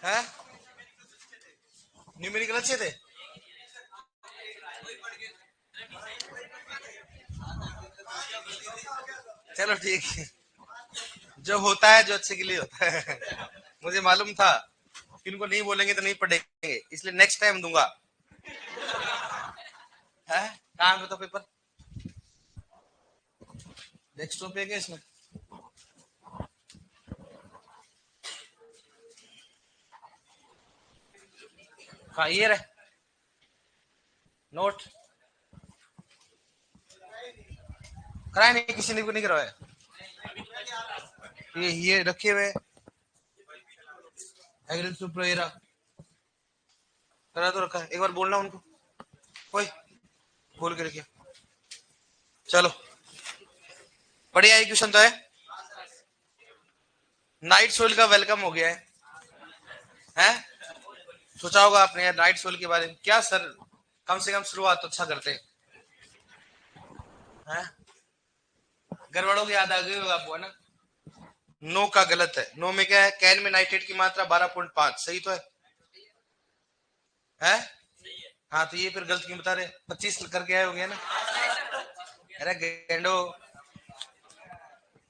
है? न्यूमेरिकल अच्छे थे? चलो ठीक है, जो होता है जो अच्छे के लिए होता है। मुझे मालूम था कि इनको नहीं बोलेंगे तो नहीं पढ़ेंगे, इसलिए नेक्स्ट टाइम दूंगा। है कहाँ पे तो पेपर डेस्कटॉप पे क्या इसमें? हाँ ये रहे नोट। कराया नहीं, किसी ने भी नहीं करवाया। ये रखे हुए एग्रीकल्चर करा तो रखा है, एक बार बोलना उनको कोई बोल के रखिए। चलो बढ़िया, एक क्वेश्चन तो है। नाइट सोल का वेलकम हो गया है? सोचा होगा आपने यार नाइट सोल के बारे में, क्या सर कम से कम शुरुआत तो अच्छा करते हैं। घर वालों की याद आ गई होगा आपको, है ना? नो का गलत है। नो में क्या है? कैन में नाइट्रेट की मात्रा 12.5, सही तो है? हाँ तो ये फिर गलत क्यों बता रहे? 25 करके आए होंगे ना? अरे गेंडो,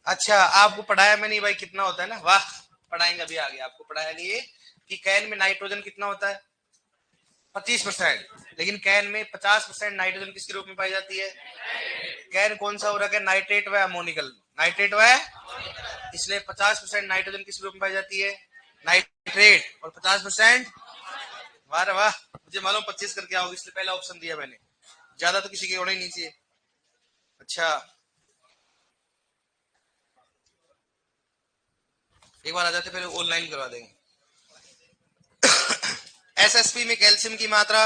अच्छा आपको पढ़ाया मैं नहीं भाई कितना होता है ना, वाह। पढ़ाएंगे, अभी आ गया आपको पढ़ाया नहीं है कि कैन में नाइट्रोजन कितना होता है? 25%। लेकिन कैन में 50% नाइट्रोजन किसके रूप में पाई जाती है? कैन कौन सा हो रहा है? नाइट्रेट व अमोनिकल, नाइट्रेट व, इसलिए 50% नाइट्रोजन किस रूप में पाई जाती है? नाइट्रेट। और 50%, वाह वाह, मुझे मालूम 25 करके आओगे इसलिए पहला ऑप्शन दिया मैंने, ज्यादा तो किसी के होना ही नहीं चाहिए। अच्छा एक बार आ जाते फिर ऑनलाइन करवा देंगे। एसएसपी में कैल्शियम की मात्रा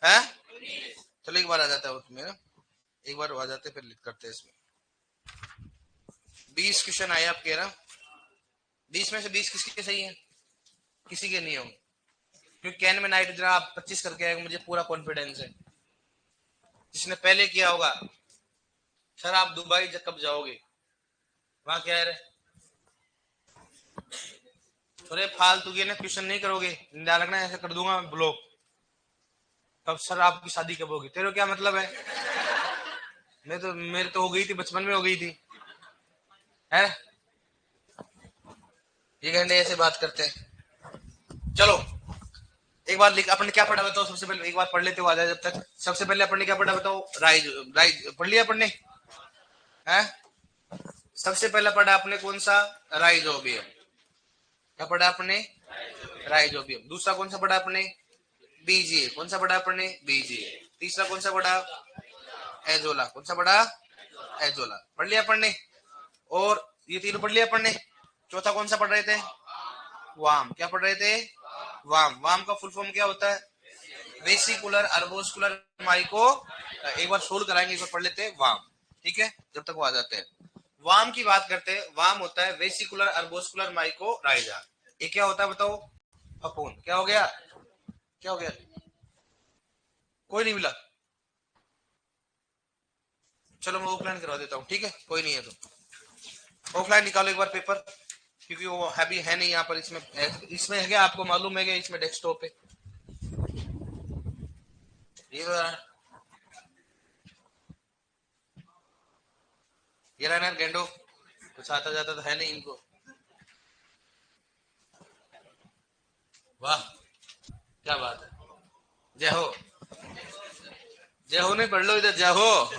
है? चलो एक बार आ जाता है उसमें ना, एक बार आ जाते फिर लिख करते हैं इसमें। 20 क्वेश्चन आए आपके ना, 20 में से 20 किसके सही है? किसी के नहीं होंगे, क्योंकि कैन में नाइट्रोजन आप 25 करके आएगा, मुझे पूरा कॉन्फिडेंस है। जिसने पहले किया होगा, सर आप दुबई कब जाओगे, वहां क्या है? अरे फालतू के ना क्वेश्चन नहीं करोगे, ध्यान रखना, ऐसे कर दूंगा मैं ब्लॉक। तब सर आपकी शादी कब होगी, तेरे क्या मतलब है? मैं तो, मेरे तो हो गई थी, बचपन में हो गई थी है। ये घंटे ऐसे बात करते हैं। चलो एक बार लिख, अपन ने क्या पढ़ा बताओ सबसे पहले, एक बार पढ़ लेते हो आ जाए जब तक। सबसे पहले अपन ने क्या पढ़ा बताओ? राइज, राइज पढ़ लिया अपन ने है? सबसे पहले पढ़ा आपने कौन सा? राइजोबियम। क्या पढ़ा आपने? राइजोबियम। दूसरा कौन सा पढ़ा आपने? बीजीए। कौन सा पढ़ा आपने? बीजीए। तीसरा कौन सा पढ़ा? एजोला। कौन सा पढ़ा? एजोला। पढ़ लिया अपन ने। और ये तीनों पढ़ लिया अपन ने। चौथा कौन सा पढ़ रहे थे? वाम। क्या पढ़ रहे थे? वाम। वाम का फुल फॉर्म क्या होता है? Vesicular arbuscular myco. एक बार सोल्व कराएंगे, एक बार पढ़ लेते हैं वाम, ठीक है, जब तक वो आ जाते हैं। वाम की बात करते हैं। वाम होता है वेसिकुलर अर्बोस्कुलर माइको राइजा। ये क्या होता है बताओ? फफूंद। क्या हो गया? क्या हो गया? कोई नहीं मिला? चलो मैं ऑफलाइन करवा देता हूँ, ठीक है, कोई नहीं है तो ऑफलाइन निकालो एक बार पेपर, क्योंकि वो हैवी है नहीं यहाँ पर। इसमें इसमें है क्या, आपको मालूम है क्या इसमें डेस्कटॉप पे? ये ये रहना गेंडो, कुछ आता जाता तो है नहीं इनको। वाह क्या बात है, जय हो। जय हो नहीं पढ़ लो इधर, जय हो।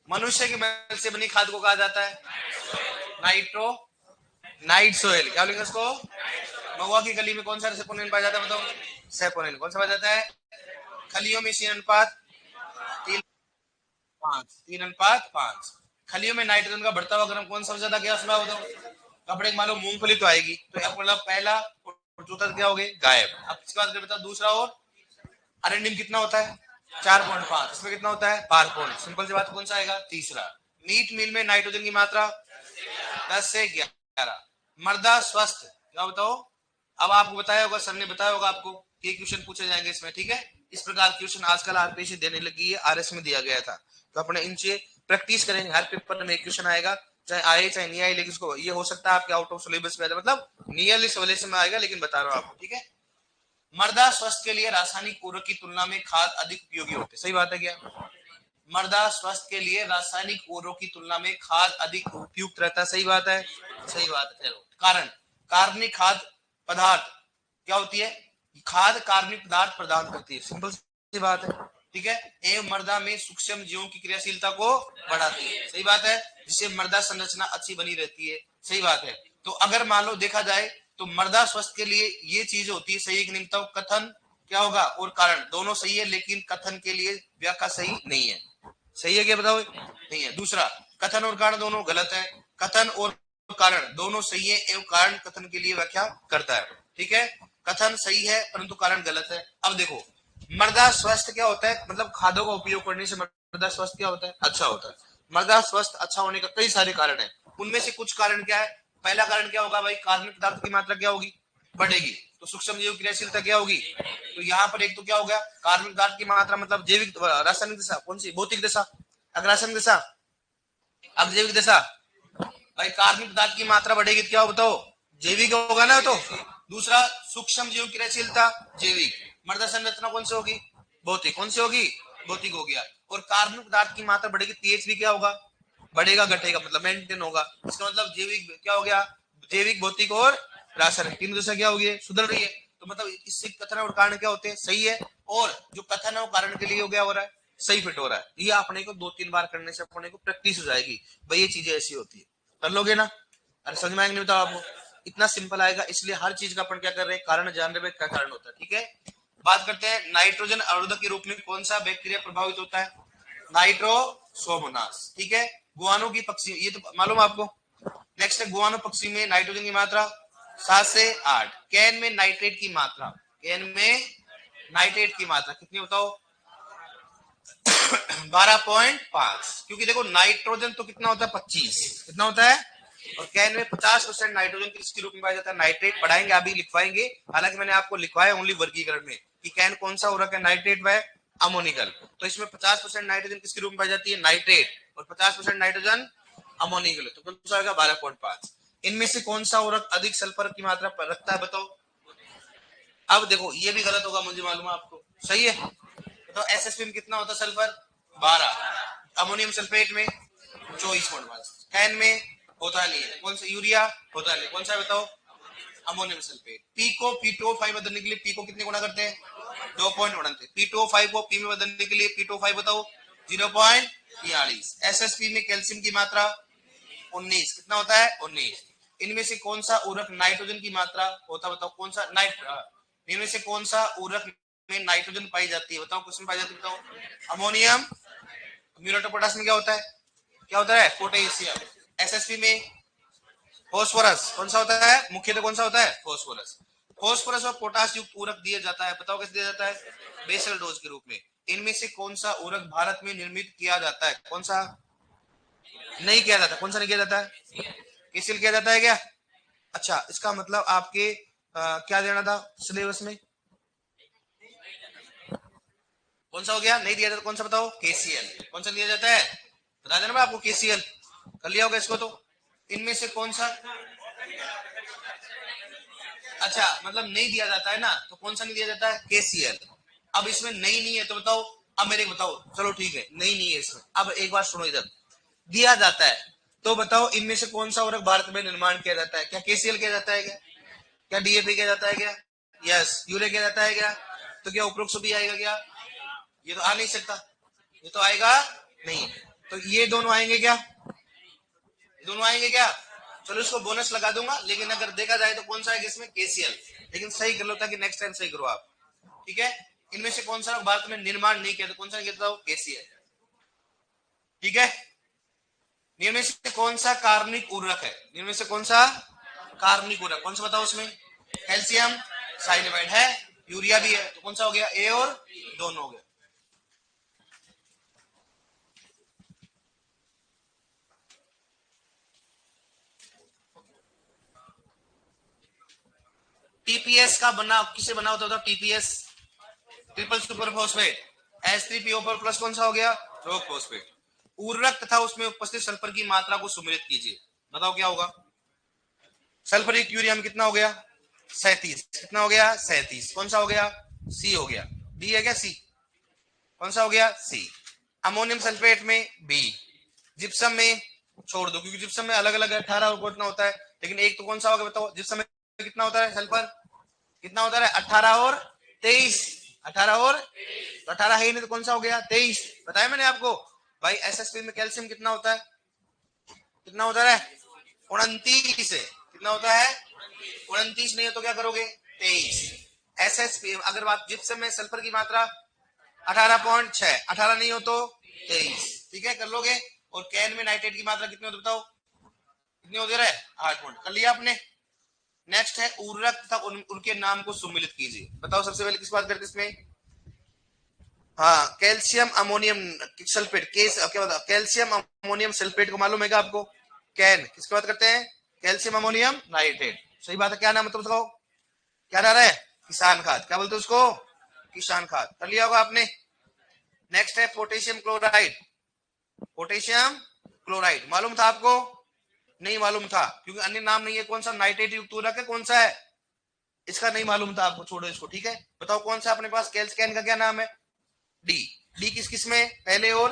मनुष्य की मल से बनी खाद को कहा जाता है नाइट्रो, नाइट सोयल। क्या बोलेंगे उसको? महुआ की कली में कौन सा सेपोनिन पाया जाता है बताओ? सेपोनिन। कौन सा पाया जाता है? खलियों में सी अनुपात 3:5, 3:5। खलियों में नाइट्रोजन का बढ़ता हुआ क्रम कौन सा ज्यादा गैस में बताओ? कपड़े मालूम मूंगफली तो आएगी, तो मतलब पहला और चौथा क्या हो गए? गायब। अब इसके बाद बताओ दूसरा। और अरेंडिन कितना होता है? 4.5। इसमें कितना होता है? 5 सिंपल सी बात, कौन सा आएगा? तीसरा। मीट मील में नाइट्रोजन की मात्रा 10 से 11। मर्दा स्वस्थ, क्या बताओ? अब आपको बताया होगा, सर ने बताया होगा आपको कि क्वेश्चन पूछे जाएंगे इसमें, ठीक है। इस प्रकार क्वेश्चन आजकल आरपीएससी देने लगी है, आरएस में दिया गया था, तो अपने इनसे प्रैक्टिस करेंगे, हर पेपर में एक क्वेश्चन आएगा। चाहे आए चाहे नहीं आए, लेकिन इसको ये हो सकता है आपके आउट ऑफ सिलेबस में, मतलब नियरली सिलेबस में आएगा, लेकिन बता रहा हूं आपको, ठीक है। मृदा स्वास्थ्य के लिए रासायनिक उर्वरक की तुलना में खाद अधिक उपयोगी होते, सही बात है क्या? मृदा स्वास्थ्य के लिए रासायनिक उर्वरकों की तुलना में खाद अधिक उपयुक्त रहता है, सही बात है, सही बात है। कारण, कार्बनिक खाद पदार्थ क्या होती है? खाद कार्बनिक पदार्थ प्रदान करती है, सिंपल सी बात है, ठीक है। एवं मृदा में सूक्ष्म जीवों की क्रियाशीलता को बढ़ाती है, सही बात है, जिससे मृदा संरचना अच्छी बनी रहती है, सही बात है। तो अगर मान लो देखा जाए तो मृदा स्वास्थ्य के लिए ये चीज होती है, सही निम्नता कथन क्या होगा और कारण दोनों सही है, लेकिन कथन के लिए व्याख्या सही नहीं है। सही है क्या बताओ? नहीं है। दूसरा, कथन और कारण दोनों गलत है, कथन और कारण दोनों सही है एवं कारण कथन के लिए व्याख्या करता है, ठीक है। कथन सही है परंतु कारण गलत है। अब देखो मृदा स्वास्थ्य क्या होता है, मतलब खादों का उपयोग करने से मृदा स्वास्थ्य क्या होता है? अच्छा होता है। मृदा स्वास्थ्य अच्छा होने का कई सारे कारण है, उनमें से कुछ कारण क्या है? पहला कारण क्या होगा भाई? कार्बनिक पदार्थ की मात्रा क्या होगी? बढ़ेगी, तो सूक्ष्म जीव क्रियाशीलता क्या होगी? तो यहाँ पर एक तो क्या हो गया, कार्बनिक पदार्थ की मात्रा मतलब जैविक रासायनिक दिशा, कौन सी? भौतिक दिशा, अब रासायनिक दिशा, अब जैविक दिशा। भाई कार्बनिक पदार्थ की मात्रा बढ़ेगी तो क्या बताओ? जैविक होगा ना। तो दूसरा, सूक्ष्म जीव क्रियाशीलता जैविक, मृदा संरचना कौन सी होगी? भौतिक, कौन सी होगी? भौतिक हो गया। और कार्बनिक पदार्थ की मात्रा बढ़ेगी, पीएच भी क्या होगा? बढ़ेगा, घटेगा, मतलब मेंटेन होगा। इसका मतलब जैविक क्या हो गया? जैविक, भौतिक और रासायनिक, तीन दिशा क्या होगी? सुधर रही है। तो मतलब इससे कथन और कारण क्या होते हैं? सही है। और जो कथन है वो कारण के लिए हो गया, हो रहा है, सही फिट हो रहा है। ये अपने को 2-3 बार करने से अपने को प्रैक्टिस हो जाएगी, भाई ये चीजें ऐसी होती है, कर लोगे ना? अरे समझ में आएंगे नहीं बताओ आपको, इतना सिंपल आएगा। इसलिए हर चीज का अपन क्या कर रहे हैं? कारण जान रहे हैं क्या कारण होता है, ठीक है। बात करते हैं नाइट्रोजन अवरोधक के रूप में कौन सा बैक्टीरिया प्रभावित होता है? नाइट्रोसोमोनास, ठीक है। गुआनो की पक्षी, ये तो मालूम आपको। नेक्स्ट है गुआनो पक्षी में नाइट्रोजन की मात्रा 7 से 8। कैन में नाइट्रेट की मात्रा, कैन में नाइट्रेट की मात्रा कितनी बताओ? 12.5, क्योंकि देखो नाइट्रोजन तो कितना होता है? 25, कितना होता है? और कैन में 50% नाइट्रोजन किसके रूप में पाया जाता है? नाइट्रेट। पढ़ाएंगे अभी, लिखवाएंगे, हालांकि मैंने आपको लिखवाया ओनली वर्गीकरण में कि कैन कौन सा उर्वरक है? नाइट्रेट व अमोनिकल। तो इसमें 50% नाइट्रोजन किसके रूप में पाई जाती है? नाइट्रेट। और 50% नाइट्रोजन अमोनिकल, तो कौन सा होगा? 12.5। इनमें से कौन सा उर्वरक अधिक सल्फर की मात्रा पर रखता है बताओ? अब देखो ये भी गलत होगा, मुझे मालूम है आपको, सही है। तो एसएसपी में कितना होता है सल्फर? 12। अमोनियम सल्फेट में 24.5। कैन में होता नहीं है, कौन सा? यूरिया होता नहीं, कौन सा बताओ? Ammonium sulphate. पी को P2O5 बदलने के लिए पी को कितने गुना करते हैं? 2.1। P2O5 को पी में बदलने के लिए P2O5 बताओ 0.43। एसएसपी में कैल्शियम की मात्रा 19, कितना होता है? 19। इनमें से कौन सा उर्वरक नाइट्रोजन की मात्रा होता है बताओ? कौन सा इनमें से कौन सा उर्वरक में नाइट्रोजन पाई जाती है बताओ? किसमें पाई जाती है बताओ? अमोनियम। म्यूरेट ऑफ पोटाश में क्या होता है? क्या होता है? पोटेशियम। एसएसपी में फॉस्फोरस, कौन सा होता है? मुख्यतः कौन सा होता है? फॉस्फोरस। फॉस्फोरस और पोटाश युक्त उर्वरक दिया जाता है, बताओ कैसे दिया जाता है? बेसल डोज के रूप में। इनमें से कौन सा उर्वरक भारत में निर्मित किया जाता है? कौन सा नहीं किया जाता? कौन सा नहीं किया जाता है? किसिल किया जाता है क्या? अच्छा, इसका मतलब आपके क्या देना था सिलेबस में? कौन सा हो गया? नहीं दिया जाता, कौन सा बताओ? केसीएल। कौन सा दिया जाता है? बता देना आपको, केसीएल। कर लिया होगा इसको। तो इनमें से कौन सा? अच्छा, मतलब नहीं दिया जाता है ना, तो कौन सा नहीं दिया जाता है? केसीएल। अब इसमें नहीं है तो बताओ। अब मेरे बताओ, चलो ठीक है, नहीं है इसमें। अब एक बार सुनो, इधर दिया जाता है तो बताओ इनमें से कौन सा उर्वरक भारत में निर्माण किया जाता है? क्या केसीएल किया जाता है क्या? क्या डीएपी किया जाता है क्या? यस। यूरिया किया जाता है क्या? तो क्या उपरोक्त भी आएगा क्या? ये तो आ नहीं सकता, ये तो आएगा नहीं। तो ये दोनों आएंगे क्या? ये दोनों आएंगे क्या? चलो इसको बोनस लगा दूंगा, लेकिन अगर देखा जाए तो कौन सा है इसमें? केसीएल। लेकिन सही कर लो ताकि नेक्स्ट टाइम सही करो आप, ठीक है। इनमें से कौन सा भारत में निर्माण नहीं किया, तो कौन सा कहता हूं? केसीएल, ठीक है। निम्न में से कौन सा कार्बनिक उर्वरक है? निम्न में से कौन सा कार्बनिक उर्वरक, कौन सा बताओ उसमें? कैल्शियम साइनाइड है, यूरिया भी है, तो कौन सा हो गया? ए और दोनों हो गया। टीपीएस का बना किसे बना होता था? TPS triple super phosphate. H3PO4 plus कौन सा हो गया? Rock phosphate. उर्वरक तथा उसमें उपस्थित सल्फर की मात्रा को सुमेलित कीजिए। बताओ क्या होगा। सल्फरिक यूरियम कितना हो गया 37, कितना हो गया 37, कौन सा हो गया सी हो गया, डी है क्या सी, कौन सा हो गया सी। अमोनियम सल्फेट में बी, जिप्सम में छोड़ दो क्योंकि जिप्सम में अलग अलग 18 और कितना होता है, लेकिन एक तो कौन सा होगा बताओ, जिप्सम में कितना होता है सल्फर, कितना होता है 18 और 23, 18 और तो 18 है ही नहीं तो कौन सा हो गया 23, बताया मैंने आपको। भाई एसएसपी में कैल्शियम कितना होता है, कितना होता है 29 है, कितना होता है 29, नहीं है तो क्या करोगे 23। एसएसपी अगर बात जिप्सम में सल्फर की मात्रा 18.6, 18 नहीं हो तो 23, ठीक है कर लोगे। और कैन में नाइट्रेट की मात्रा कितनी होती बताओ, कितनी होती है 8 पॉइंट, कर लिया आपने। नेक्स्ट है उर्वरक तथा उनके नाम को सुमिलित कीजिए। बताओ सबसे पहले किस बात करते इसमें, हाँ कैल्शियम अमोनियम सल्फेट, केस क्या बता, कैल्शियम अमोनियम सल्फेट को मालूम है क्या आपको, कैन किसकी बात करते हैं, कैल्शियम अमोनियम नाइट्रेट, सही बात है। क्या नाम है मतलब बताओ, क्या नाम है किसान खाद, क्या बोलते हैं उसको किसान खाद, कर लिया होगा आपने। नेक्स्ट है पोटेशियम क्लोराइड, पोटेशियम क्लोराइड मालूम था आपको, नहीं मालूम था क्योंकि अन्य नाम नहीं है, कौन सा नाइट्रेट युक्त उर्वरक है, कौन सा है इसका नहीं मालूम था आपको, छोड़ो इसको, ठीक है। बताओ कौन सा अपने पास कैल्शियम का क्या नाम है, डी, डी किस किस में पहले और,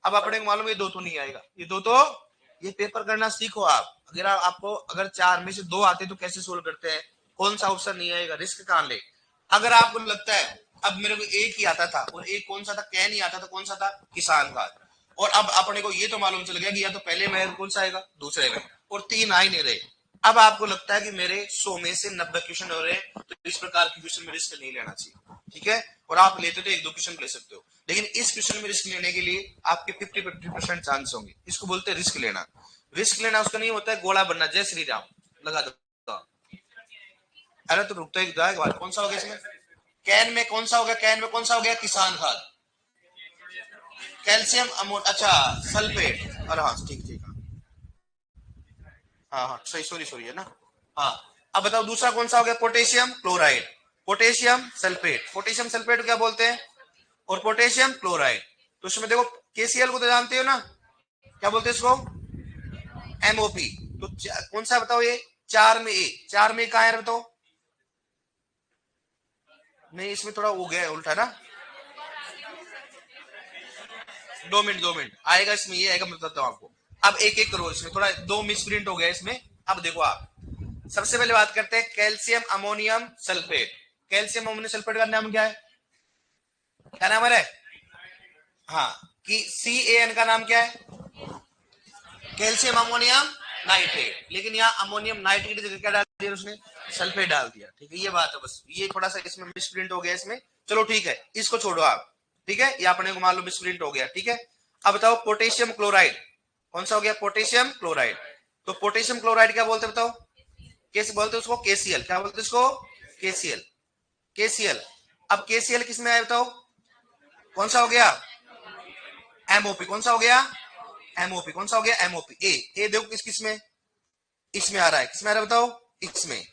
अब अपने को मालूम ये दो तो नहीं आएगा, ये दो तो, ये पेपर करना सीखो आप, अगर आपको अगर 4 में से 2 आते तो कैसे सोल्व करते हैं, कौन सा ऑप्शन नहीं आएगा, रिस्क कहां ले। अगर आपको लगता है अब मेरे को एक ही आता था और एक कौन सा था कैन ही आता था, कौन सा था किसान खाद, और अब अपने को ये तो मालूम चल गया कि या तो पहले में कौन सा आएगा दूसरे में, और 3 आ ही नहीं रहे। अब आपको लगता है कि मेरे 100 में से 90 क्वेश्चन हो रहे हैं तो इस प्रकार के क्वेश्चन में रिस्क नहीं लेना चाहिए, ठीक है। और आप लेते तो 1-2 क्वेश्चन ले सकते हो, लेकिन इस क्वेश्चन में रिस्क लेने के लिए आपके 50% चांस होंगे, इसको बोलते हैं रिस्क लेना। रिस्क लेना उसका नहीं होता है गोला बनना, जय श्री राम लगा दो। अरे तो रुकता एक बार, कौन सा हो गया इसमें, कैन में कौन सा हो गया, कैन में कौन सा हो गया किसान खाद, कैल्शियम अमोन, अच्छा सल्फेट, अरे हाँ ठीक ठीक, हाँ हाँ सही, सॉरी सॉरी है ना, हाँ। अब बताओ दूसरा कौन सा हो गया potassium chloride, potassium sulphate, potassium sulphate क्या बोलते हैं, और पोटेशियम क्लोराइड। तो उसमें देखो केसीएल को तो जानते हो ना, क्या बोलते हैं इसको एमओपी। तो कौन सा बताओ ये 4 में ए, 4 में कहा है बताओ, नहीं इसमें थोड़ा हो गया उल्टा ना, 2 मिनट 2 मिनट आएगा इसमें, ये आएगा मैं बताता हूँ आपको। अब एक एक करो, इसमें थोड़ा 2 मिसप्रिंट हो गया इसमें। अब देखो आप सबसे पहले बात करते हैं calcium ammonium sulphate, calcium ammonium sulphate का नाम क्या है, क्या नाम है, हाँ कि CAN का नाम क्या है कैल्शियम अमोनियम नाइट्रेट, लेकिन यहाँ अमोनियम नाइट्रेट की जगह क्या डाल दिया उसने, सल्फेट डाल दिया, ठीक है। ये बात है बस, ये थोड़ा सा इसमें मिसप्रिंट हो गया इसमें, चलो ठीक है इसको छोड़ो आप, ठीक है ये अपने को मालूम मिसप्रिंट हो गया, ठीक है। अब बताओ पोटेशियम क्लोराइड कौन सा हो गया, पोटेशियम क्लोराइड। तो पोटेशियम क्लोराइड क्या बोलते बताओ, कैसे बोलते उसको KCl, क्या बोलते उसको KCl, KCl। अब KCl किस में आया बताओ, कौन सा हो गया MOP, कौन सा हो गया MOP, कौन सा हो गया MOP, ए देखो किस किस में, इसमें आ रहा है, किसमें आ रहा है बताओ इसमें,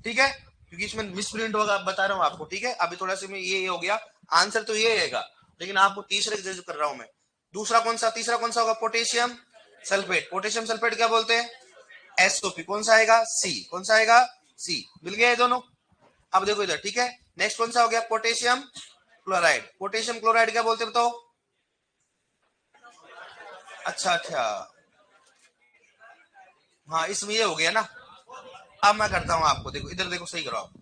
ठीक है क्योंकि इसमें मिसप्रिंट होगा, बता रहा हूं आपको, ठीक है। अभी थोड़ा सा में ये हो गया, आंसर तो ये रहेगा, लेकिन आपको तीसरे की जो कर रहा हूं मैं। दूसरा कौन सा, तीसरा कौन सा होगा पोटेशियम सल्फेट, पोटेशियम सल्फेट क्या बोलते हैं SOP, कौन सा आएगा सी, कौन सा आएगा सी, मिल गया ये दोनों। अब देखो इधर, ठीक है नेक्स्ट कौन सा हो गया पोटेशियम क्लोराइड, पोटेशियम क्लोराइड क्या बोलते हैं बताओ, अच्छा अच्छा हाँ इसमें ये हो गया ना। अब मैं करता हूं आपको, देखो इधर देखो सही करो आप,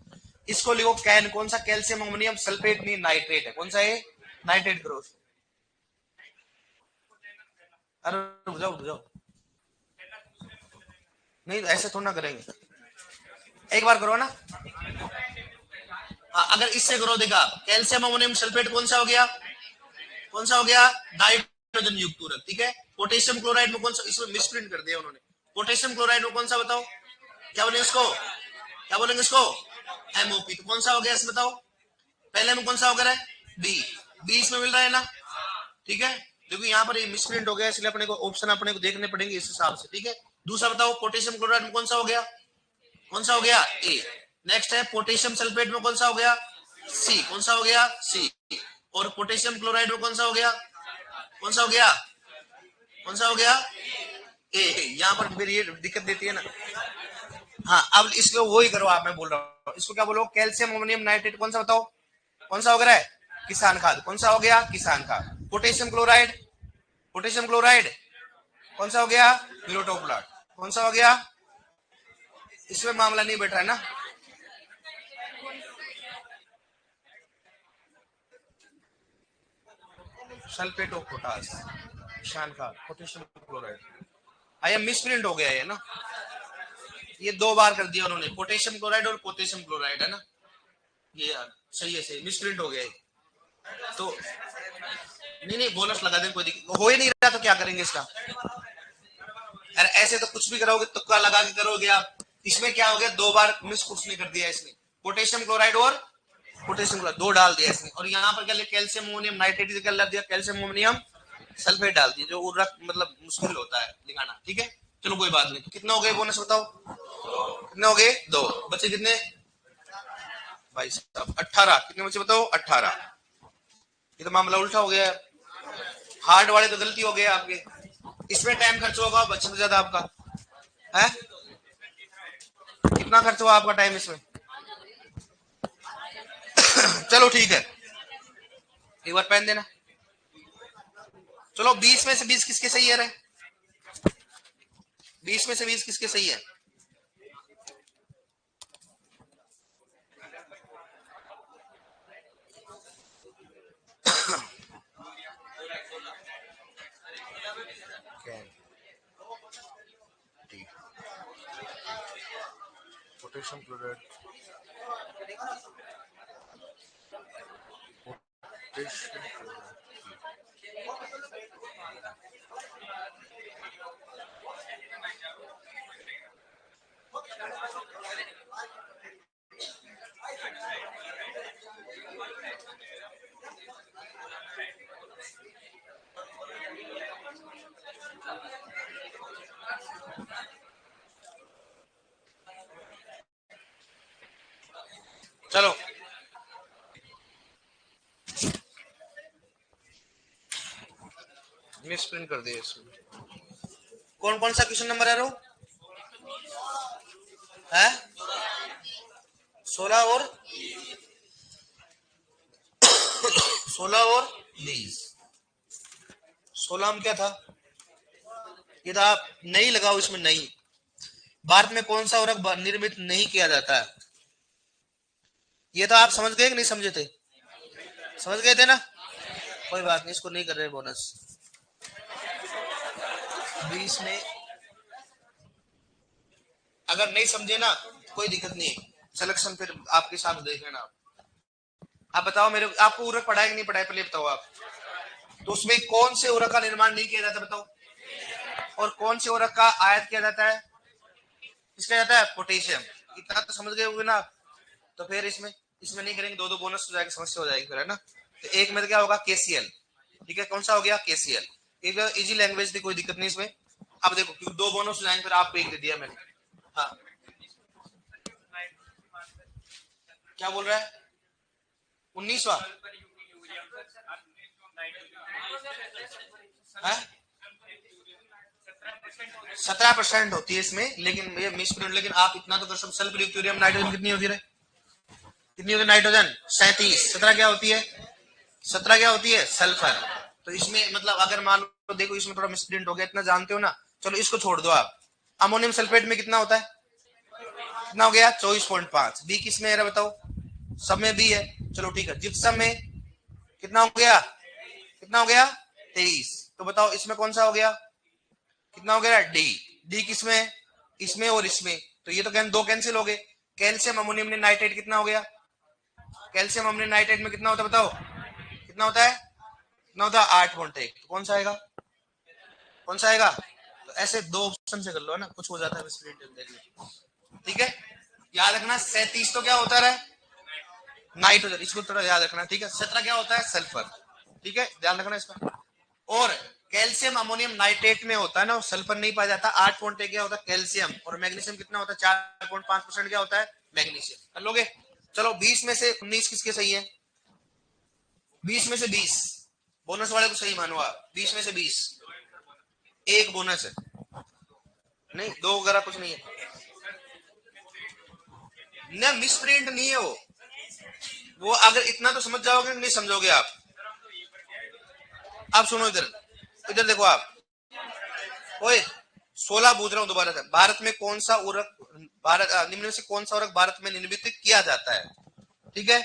इसको लिखो कैन, कौन सा कैल्शियम अमोनियम सल्फेट नहीं नाइट्रेट है, कौन सा है नाइट्रेट करो। अरे रुक जाओ रुक जाओ, नहीं ऐसे थोड़ा ना करेंगे, एक बार करो ना। हाँ अगर इससे करो देखा, कैल्शियम अमोनियम सल्फेट कौन सा हो गया, कौन सा हो गया नाइट्रोजन युक्त पूरक, ठीक है। पोटेशियम क्लोराइड में कौन सा, इसमें मिसप्रिंट कर दिया उन्होंने, पोटेशियम क्लोराइड में कौन सा बताओ, क्या बोलेंगे इसको, क्या बोलेंगे इसको MOP। तो कौन सा हो गया इसमें बताओ, पहले में कौन सा होकर है बी, बी इसमें मिल रहा है ना, ठीक है। देखो यहाँ पर मिसप्रिंट हो गया इसलिए अपने को ऑप्शन अपने को देखने पड़ेंगे इस हिसाब से, ठीक है। दूसरा बताओ पोटेशियम क्लोराइड में कौन सा हो गया, कौन सा हो गया ए। नेक्स्ट है पोटेशियम सल्फेट में कौन सा हो गया सी, कौन सा हो गया सी। और पोटेशियम क्लोराइड में कौन सा हो गया, कौन सा हो गया कौन सा हो गया? ए। यहाँ पर मेरी ये दिक्कत देती है ना। हाँ, अब इसको वो ही करो आप, मैं बोल रहा हूँ इसको क्या बोलो, कैल्शियम अमोनियम नाइट्रेट। कौन सा बताओ, कौन सा हो गया है? किसान खाद। कौन सा हो गया? किसान खाद। पोटेशियम क्लोराइड, पोटेशियम क्लोराइड कौन सा हो गया? मिलोटोप्लाट। कौन सा हो गया? इसमें मामला नहीं बैठ रहा है ना। सल्फेट ऑफ पोटास, किसान खाद, पोटेशियम क्लोराइड। आया मिसप्रिंट हो गया है ना, ये दो बार कर दिया उन्होंने, पोटेशियम क्लोराइड और पोटेशियम क्लोराइड है ना। ये यार सही है, सही मिसप्रिंट हो गया है। तो नहीं नहीं, बोनस लगा दें, कोई दिक्कत हो ही नहीं रहा तो क्या करेंगे इसका। अरे ऐसे तो कुछ भी करोगे, तुक्का लगा के करोगे आप। इसमें क्या हो गया, दो बार मिस कुछ नहीं कर दिया इसने, पोटेशियम क्लोराइड और पोटेशियम क्लोराइड दो डाल दिया इसने। और यहाँ पर क्या लिया, कैल्शियम अमोनियम नाइट्रेट क्या लग दिया, कैल्शियम अमोनियम सल्फेट डाल दिया, जो उर्वरक मतलब मुश्किल होता है लिखाना। ठीक है, चलो कोई बात नहीं। कितना हो गए बोनस बताओ, कितने हो गए? दो बच्चे कितने? भाई साहब 18। कितने बच्चे बताओ? 18। ये तो मामला उल्टा हो गया है, हार्ड वाले तो गलती हो गया आपके। इसमें टाइम खर्च होगा बच्चे से ज्यादा आपका है। कितना खर्च हुआ आपका टाइम इसमें? चलो ठीक है, एक बार पेन देना। चलो 20 में से 20 किसके सही है रे? 20 में से 20 किसके सही है? पोटेशियम क्लोराइड, चलो मिस प्रिंट कर दिया इसमें। कौन कौन सा क्वेश्चन नंबर है रो? है 16 और 16 और 20। 16 में क्या था? ये था नहीं लगाओ इसमें, नहीं। भारत में कौन सा उर्वरक निर्मित नहीं किया जाता है? ये तो आप समझ गए कि नहीं समझे थे? समझ गए थे ना, कोई बात नहीं, इसको नहीं कर रहे बोनस। 20 में अगर नहीं समझे ना कोई दिक्कत नहीं है, सिलेक्शन फिर आपके साथ देख लेना। आप बताओ मेरे, आपको उर्वरक पढ़ाया कि नहीं पढ़ाया, पहले बताओ आप। तो उसमें कौन से उर्वरक का निर्माण नहीं किया जाता बताओ, और कौन से उर्वरक का आयात किया जाता है? किसका जाता है? पोटेशियम। इतना तो समझ गए होंगे ना। तो फिर इसमें इसमें नहीं करेंगे, दो दो बोनस हो जाएगी, समस्या हो जाएगी फिर, है ना। तो एक में तो क्या होगा, केसीएल। ठीक है, कौन सा हो गया? केसीएल। एक इजी लैंग्वेज थी, कोई दिक्कत नहीं इसमें। अब देखो दो बोनस हो जाएंगे, फिर आपको एक दे दिया मैंने। हाँ क्या बोल रहा है? 19वां है, 17% होती है इसमें, लेकिन ये मिसप्रिंट। लेकिन आप इतना तो कर सकते, सल्फर यूरेनियम नाइट्रोजन कितनी होती है? कितनी होती है नाइट्रोजन? 37। 17 क्या होती है? 17 क्या होती है? सल्फर। तो इसमें मतलब अगर मान लो, देखो इसमें थोड़ा मिसप्रिंट हो गया, इतना जानते हो ना, चलो इसको छोड़ दो आप। अमोनियम सल्फेट में कितना होता है? कितना हो गया? 24.5। बी किस में है बताओ? सब में बी है। चलो ठीक है, जिप्सम में कितना हो गया? कितना हो गया? 23। तो बताओ इसमें कौन सा हो गया? कितना हो गया? डी। डी किसमें? इसमें और इसमें। तो ये तो दो कैंसिल हो गए। कैल्शियम अमोनियम नाइट्रेट कितना हो गया? कैल्शियम अमोनियम नाइट्रेट में कितना होता है बताओ? कितना होता है? कितना होता है? 8.1। तो कौन सा आएगा? कौन सा आएगा? तो ऐसे दो ऑप्शन से कर लो ना, कुछ हो जाता है। ठीक है, याद रखना 37 तो क्या होता है? नाइट्रोजन। इसको थोड़ा याद रखना, ठीक है। 17 क्या होता है? सल्फर। ठीक है, ध्यान रखना इसका। और कैल्शियम अमोनियम नाइट्रेट में होता है ना, सल्फर नहीं पाया जाता। 8.1 क्या होता है? कैल्शियम। और मैग्नीशियम कितना होता है? 4.5% क्या होता है? मैग्नीशियम। कर लोगे? चलो 20 में से 19 किसके सही है? 20 में से 20 बोनस वाले को सही मानो आप। 20 में से 20 एक बोनस है, नहीं दो वगैरह कुछ नहीं है ना, मिस प्रिंट नहीं है वो अगर इतना तो समझ जाओगे, नहीं समझोगे आप सुनो इधर, इधर देखो आप, ओए 16 पूछ रहा हूँ दोबारा से, भारत में कौन सा उर्वरक, भारत निम्न में से कौन सा उर्वरक भारत में निर्मित किया जाता है? ठीक है,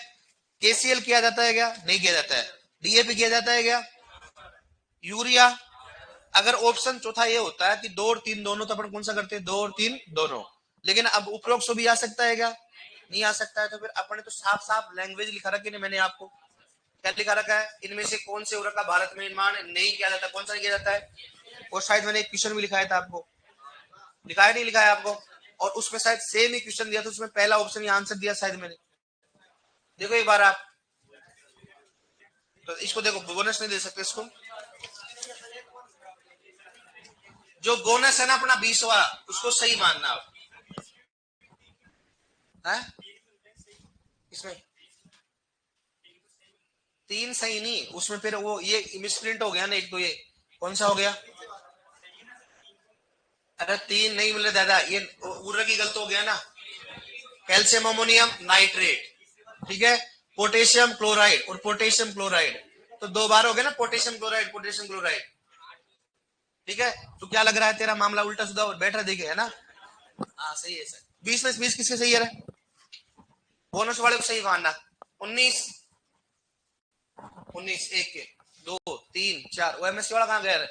केसीएल किया जाता है क्या? नहीं किया जाता है। डीएपी किया जाता है क्या? यूरिया। अगर ऑप्शन चौथा ये होता है कि दो और तीन दोनों, तो अपन कौन सा करते हैं? दो और तीन दोनों। लेकिन अब उपरोक्त सो भी आ सकता है क्या? नहीं आ सकता है। तो फिर अपने तो साफ साफ लैंग्वेज लिखा रखी नहीं मैंने आपको, क्या लिखा रखा है? इनमें से कौन से उर्वरक का भारत में निर्माण नहीं किया जाता, कौन सा नहीं किया जाता है? और शायद मैंने एक क्वेश्चन भी लिखाया था आपको, लिखाया नहीं लिखाया आपको? और उसमें शायद सेम ही क्वेश्चन दिया था, उसमें पहला ऑप्शन ही आंसर दिया शायद मैंने, देखो एक बार आप, तो इसको देखो, बोनस नहीं दे सकते इसको, जो बोनस है ना अपना 20वां, उसको सही मानना आप है? इसमें तीन सही नहीं, उसमें फिर वो ये मिसप्रिंट हो गया ना एक, तो ये कौन सा हो गया? अरे तीन नहीं मिले दादा, ये उर्वरक की गलत हो गया ना, कैल्शियम अमोनियम नाइट्रेट, ठीक है, पोटेशियम क्लोराइड और पोटेशियम क्लोराइड, तो दो बार हो गया ना, पोटेशियम क्लोराइड पोटेशियम क्लोराइड, ठीक है। तो क्या लग रहा है तेरा मामला उल्टा सुधा और बैठ रहा देखे, है ना? हाँ सही है सर, 20 में 20 किसके सही है? बोनस वाले को सही मानना। 19, 19 एक के, दो तीन चार, वो एमएससी वाला कहाँ गया?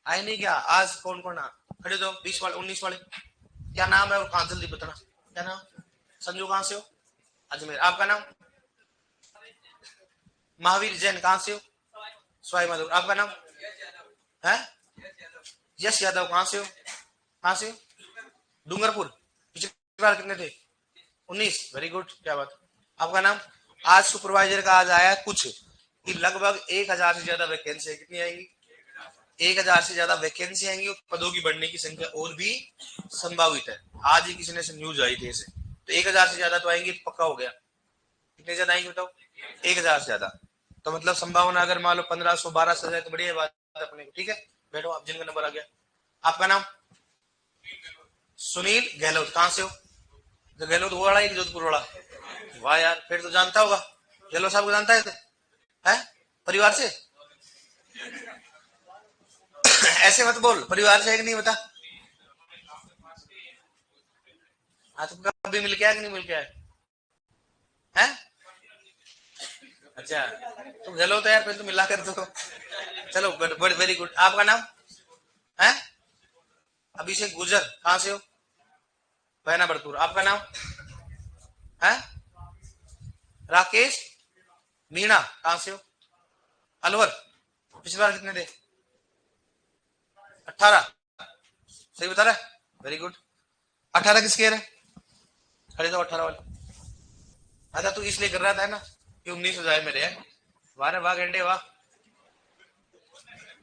आए नहीं क्या आज? कौन कौन आ खड़े दो? 20 वाले 19 वाले, क्या नाम है और कहाँ, जल्दी बताना क्या नाम? संजू कहाँ से हो? अजमेर। आपका नाम? महावीर जैन। कहाँ से हो? स्वाई माधव। आपका नाम है? यश यादव। कहाँ से हो? कहाँ से हो? डूंगरपुर। पिछली बार कितने थे? 19। वेरी गुड, क्या बात। आपका नाम? आज सुपरवाइजर का आज आया कुछ कि लगभग 1000 से ज्यादा वैकेंसी है। कितनी आएंगी? 1000 से ज्यादा वैकेंसी आएंगी और पदों की बढ़ने की संख्या और भी संभावित है। आज ही किसी ने न्यूज आई थी ऐसे, तो 1000 से ज्यादा तो आएंगी, पक्का हो गया। कितने ज्यादा आएंगे बताओ? 1000 से ज्यादा। तो मतलब संभावना अगर मान लो 1500 1200 जाए तो बढ़िया बात है अपने को, ठीक है। बैठो आप, जिनका नंबर आ गया। आपका नाम? सुनील गहलोत। कहाँ से हो? तो गहलोत वो वाला है कि जोधपुर वाला? वाह यार, फिर तो जानता होगा, गहलोत साहब को जानता है? परिवार से? ऐसे मत बोल, परिवार से है कि नहीं बता। हाँ तो कभी मिल के आया कि नहीं मिल के आया है? अच्छा, तो गहलोत है यार, फिर तो मिला कर दो। चलो वेरी गुड। आपका नाम है? अभिषेक गुजर। कहाँ से हो? बहना भरतपुर। आपका नाम है? राकेश मीणा। कहाँ से हो? अलवर। पिछली बार कितने थे? 18। सही बता रहा है, वेरी गुड। 18 किसके रहे? खड़े जाओ 18 वाले। अच्छा तू इसलिए कर रहा था ना कि 19 हो जाए मेरे, है? वाह रे वाह घंटे वाह।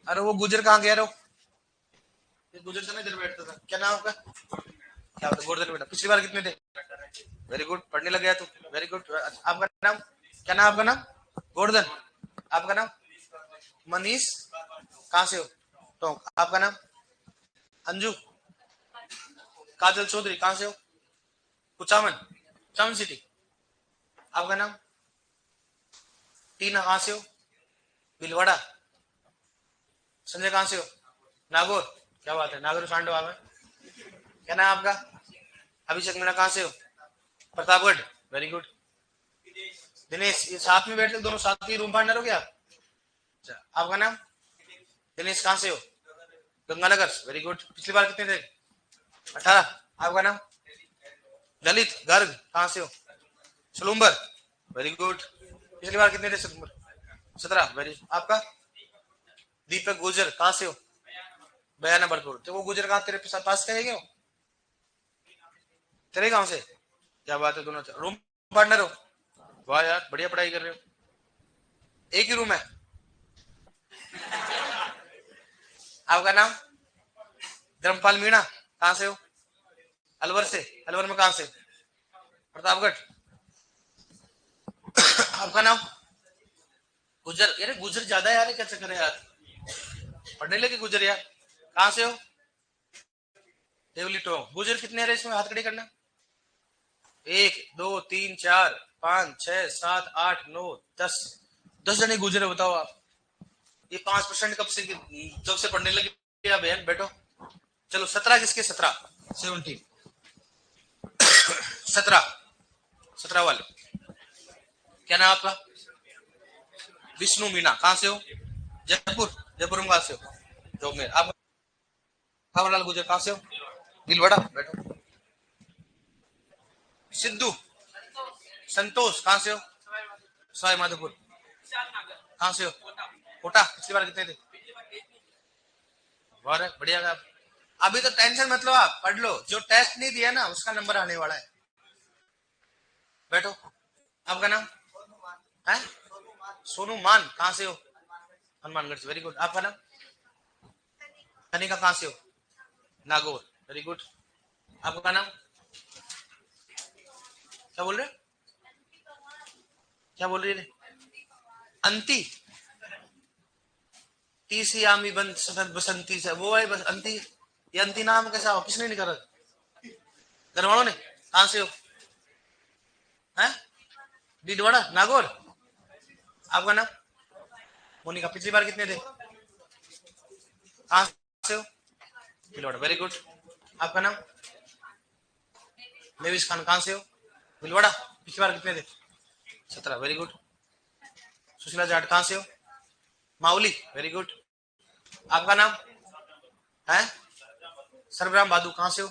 अरे वो गुजर कहाँ गया रो? ये गुजर से ना इधर बैठता था, क्या नाम आपका? क्या होता गोवर्धन बेटा। पिछली बार कितने थे? वेरी गुड, पढ़ने लग गया तू, वेरी गुड। आपका नाम क्या? नाम आपका नाम? गोवर्धन। आपका नाम? मनीष। कहाँ से हो? तो आपका नाम? अंजू काजल चौधरी। कहाँ से हो? कुचामन, कुचामन सिटी। आपका नाम? टीना। कहाँ से हो? भीलवाड़ा। संजय कहाँ से हो? नागौर। क्या बात है, नागौर सांडो में। क्या नाम आपका? अभिषेक मीणा। कहाँ से हो? प्रतापगढ़। Very good. दिनेश। ये साथ में बैठे दोनों साथ ही रूम पार्टनर हो क्या? अच्छा, आपका नाम? दिनेश। कहाँ से हो? गंगानगर। Very good. पिछली बार कितने थे? 18। आपका नाम? ललित गर्ग। कहाँ से हो? सलूम्बर। Very good. पिछली बार कितने थे? सलूम्बर। 17। वेरी। आपका? दीपक गुजर। कहाँ से हो? बयाना भरतपुर। तो वो गुजर कहाँ तेरे पास का है क्या? तेरे गांव से? क्या बात है, दोनों रूम पार्टनर हो? वाह यार, बढ़िया पढ़ाई कर रहे हो। एक ही रूम है? आपका नाम? धर्मपाल मीणा। कहाँ से हो? अलवर से। अलवर में कहाँ से? प्रतापगढ़। आपका नाम? गुजर। यार गुजर ज्यादा यार, क्या चक्कर है यार, पढ़ने लगे गुजर यार। कहां से हो? देवली टोंक। गुजर कितने रहे इसमें? हाथ खड़े करना। 1 2 3 4 5 6 7 8 9 10 10 जने गुजरे। बताओ आप, ये 5% कब से, जब से पढ़ने लगे या बहन? बैठो। चलो 17 किसके? 17 17 17 वाले। क्या नाम आपका? विष्णु मीना। कहां से हो? जयपुर। जयपुर में कहां से हो? जोगमेर। आप? खबरलाल गुजर। कहां से हो? भीलवाड़ा। बैठो। सिद्धू। संतोष। कहां से हो? सवाई माधोपुर। कहां से हो? कोटा। पिछली बार कितने थे? बहुत बढ़िया का। अभी तो टेंशन मत लो, आप पढ़ लो। जो टेस्ट नहीं दिया ना उसका नंबर आने वाला है। बैठो। आपका नाम है? सोनू मान। कहां से हो? हनुमानगढ़ से। Very good. आपका नाम? कनिका। कहां से हो? नागौर। Very good. आपका नाम? क्या बोल रहे? क्या बोल रही है? अंती। तीसरी आमी बसंती से वो है बस अंती। ये अंती नाम कैसा हो? किसने नहीं करा? घर वालों ने। कहां से हो? हैं? भीलवाड़ा नागौर। आपका नाम? मोनिका। पिछली बार कितने थे? कहां से हो? भीलवाड़ा। Very good. आपका नाम? मेविस खान। कहां से हो? भीलवाड़ा। पिछली बार कितने थे? 17। Very good. सुशीला जाट। कहां से हो? माउली। Very good. आपका नाम है? सर्वराम बादू। कहां से हो?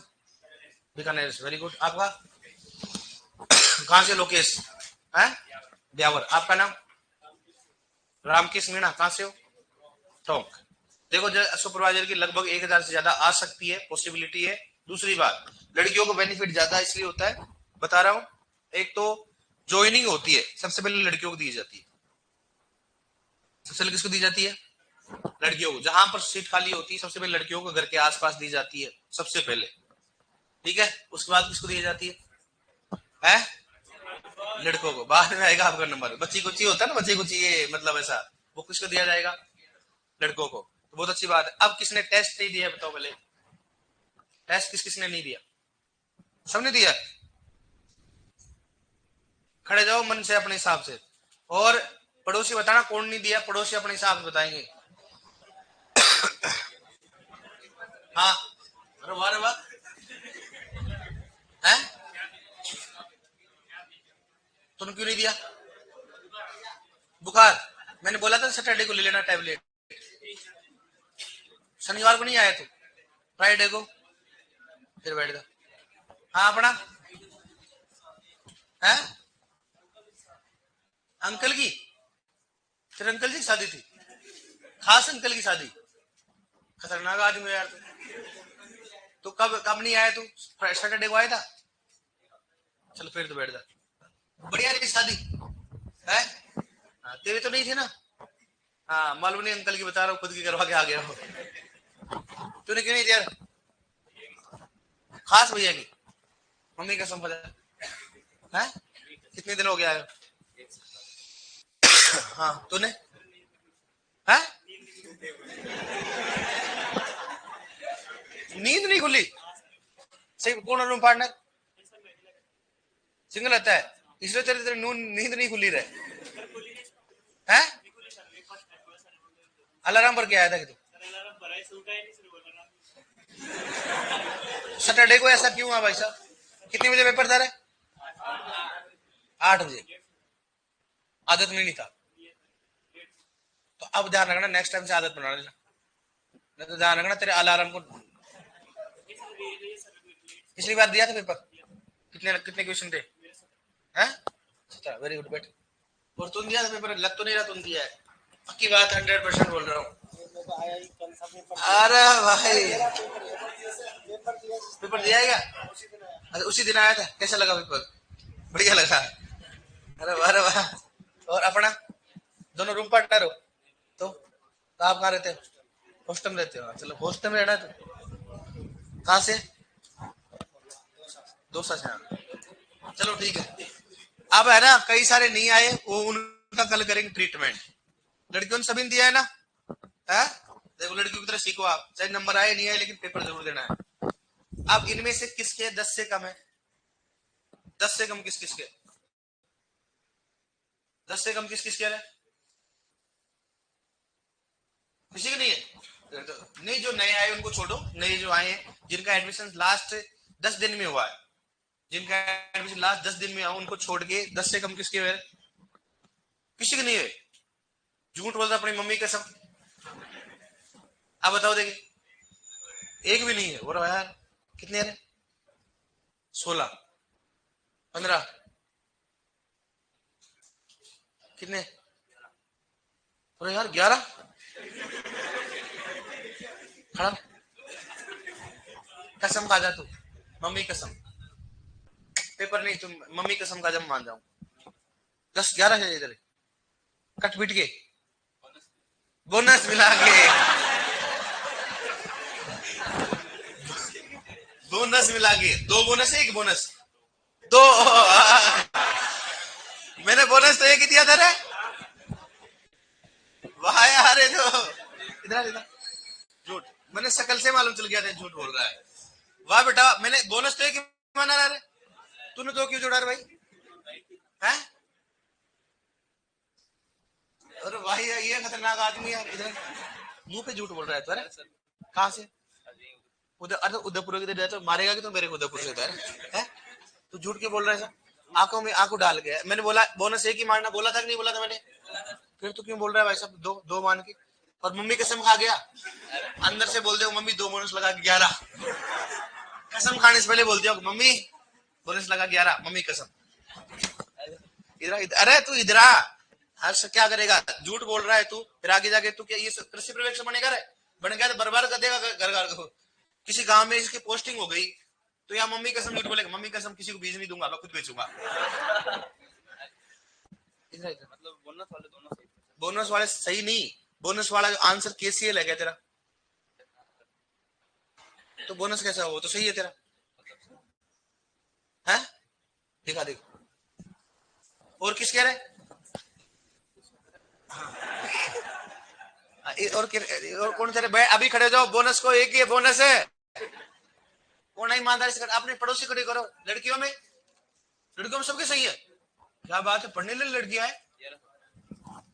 बीकानेर से। Very good. आपका? कहां से? लोकेश है? ब्यावर। आपका नाम? रामकेश मीणा। कहां से हो? टोंक। देखो सुपरवाइजर की लगभग 1000 से ज्यादा आ सकती है, पॉसिबिलिटी है। दूसरी बात, लड़कियों को बेनिफिट ज्यादा इसलिए होता है, बता रहा हूं। एक तो ज्वाइनिंग होती है, सबसे पहले लड़कियों को दी जाती है। सबसे पहले किसको दी जाती है? लड़कियों को। जहां पर सीट खाली होती है सबसे पहले लड़कियों को घर के आसपास दी जाती है, सबसे पहले। ठीक है। उसके बाद किसको दी जाती है? लड़कों को। बाद में आएगा आपका नंबर। बच्ची कुची होता है ना, बच्ची कुची, ये मतलब ऐसा, वो किसको दिया जाएगा? लड़कों को। तो बहुत अच्छी बात है। अब किसने टेस्ट नहीं दिया बताओ पहले? टेस्ट किसने नहीं दिया? सबने दिया। खड़े जाओ मन से अपने हिसाब से। और पड़ोसी बताना कौन नहीं दिया। पड़ोसी अपने हिसाब से बताएंगे। हाँ। अरे वाह, वाह। है? तुमने क्यों नहीं दिया? बुखार। मैंने बोला था सैटरडे को ले लेना टैबलेट। शनिवार को नहीं आया तू? फ्राइडे को फिर बैठ गया। हाँ अपना है? अंकल की? तेरे अंकल जी की शादी थी? खास अंकल की शादी? खतरनाक आदमी यार तू। कब कब नहीं आया तू? सैटरडे को आया था? चलो फिर तो बैठ जा। बढ़िया रही शादी है? हाँ, तेरे तो नहीं थे ना? हाँ मालूम नहीं, अंकल की बता रहा हूँ, खुद की करवा के आ गया हो। तूने क्यों नहीं दिया? खास भैया की? मम्मी का समझ है? कितने दिन हो गया है? हाँ तूने? है? नींद नहीं खुली? सही कौन रूम पार्टनर? सिंगल रहता है इसलिए तेरे तेरे नींद नहीं खुली रहे? है? अलार्म पर क्या आया था कि तू? सैटरडे को ऐसा क्यों हुआ भाई साहब? कितने बजे पेपर था रे? 8 बजे। आदत में नहीं था? तो अब ध्यान रखना, नेक्स्ट टाइम से आदत बना लेना। नहीं तो ध्यान रखना तेरे अलार्म को। पिछली बार दिया था पेपर? कितने कितने क्वेश्चन थे? हैं? Very good. बैठ। और तुम दिया था पेपर? लग तो नहीं रहा तुम दिया है। पक्की बात 100% बोल रहा हूँ। अरे भाई पेपर दिया है क्या? अरे उसी दिन आया था। कैसा लगा पेपर? बढ़िया लगा? अरे वाह, अरे वाह। और अपना? दोनों रूम पार्टनर हो? तो आप कहाँ रहते हो? हॉस्टल में रहते हो? चलो हॉस्टल में रहना। तो कहाँ से? दो से? चलो ठीक है। अब है ना, कई सारे नहीं आए, वो उनका कल करेंगे ट्रीटमेंट। लड़कियों ने सभी ने दिया है ना? है? देखो लड़कियों की तरह सीखो आप, चाहे नंबर आए नहीं आए लेकिन पेपर जरूर देना है। अब इनमें से किसके 10 से कम है? 10 से कम किस किसके? 10 से कम किस किसके है? किसी के नहीं है? नहीं, जो नए आए उनको छोड़ो, नए जो आए हैं जिनका एडमिशन लास्ट 10 दिन में हुआ है, जिनका एडमिशन लास्ट 10 दिन में हुआ उनको छोड़ के 10 से कम किसके है? किसी के नहीं है। झूठ बोलता अपनी मम्मी कसम। आप बताओ देखिए, एक भी नहीं है। बोलो यार कितने है? 16, 15, कितने? अरे यार 11। खड़ा कसम खा जा तू, मम्मी कसम। पेपर नहीं, तुम मम्मी कसम खा जा, मान जाऊं। 10 11 है इधर, कट पीट के बोनस मिला के, बोनस मिला के। 2 बोनस है, 1 बोनस? 2। मैंने बोनस तो 1 ही दिया था रे। वाह यार, जो इधर इधर झूठ, मैंने शकल से मालूम चल गया था झूठ बोल रहा है। वाह बेटा, मैंने बोनस तो 1 ही माना रहा है। तूने 2 क्यों जोड़ा रे भाई? है? अरे भाई ये खतरनाक आदमी है। इधर मुंह पे झूठ बोल रहा है तू। अरे कहाँ से? उधर? अरे उदयपुर के इधर तो मारेगा कि तो मेरे को उदयपुर से उधर है। तू झूठ क्यों बोल रहा है? आंखों में आंखों डाल के मैंने बोला बोनस 1 ही मारना, बोला था कि नहीं बोला था मैंने? फिर तू क्यों बोल रहा है भाई साहब? 2 मान के, और मम्मी कसम खा गया। अंदर से बोल दे मम्मी 2 बोनस लगा के 11। कसम खाने से पहले बोल दिया मम्मी बोनस लगा 11, मम्मी कसम। इधर अरे तू इधर आ। हर्ष क्या करेगा? झूठ बोल रहा है तू, फिर आगे जाके तू क्या ये कृषि पर्यवेक्षक बनेगा रे? बन गया तो बर्बाद कर देगा घर घर को। किसी गांव में इसकी पोस्टिंग हो गई तो यहाँ मम्मी कसम झूठ बोलेगा, मम्मी कसम किसी को बीज नहीं दूंगा, मैं खुद बेचूंगा। मतलब बोनस वाले दोनों सही। बोनस वाले सही नहीं, बोनस वाला आंसर केसीएल है क्या तेरा? तो बोनस कैसा हो? तो सही है तेरा है। दिखा देख। और किस कह रहे? और कौन तेरे भाई? अभी खड़े जाओ, बोनस को 1 ही बोनस है। कौन है ईमानदारी से? अपने पड़ोसी खड़ी करो। लड़कियों में सबके सही है। क्या बात है, पढ़ने लिए लड़कियां है।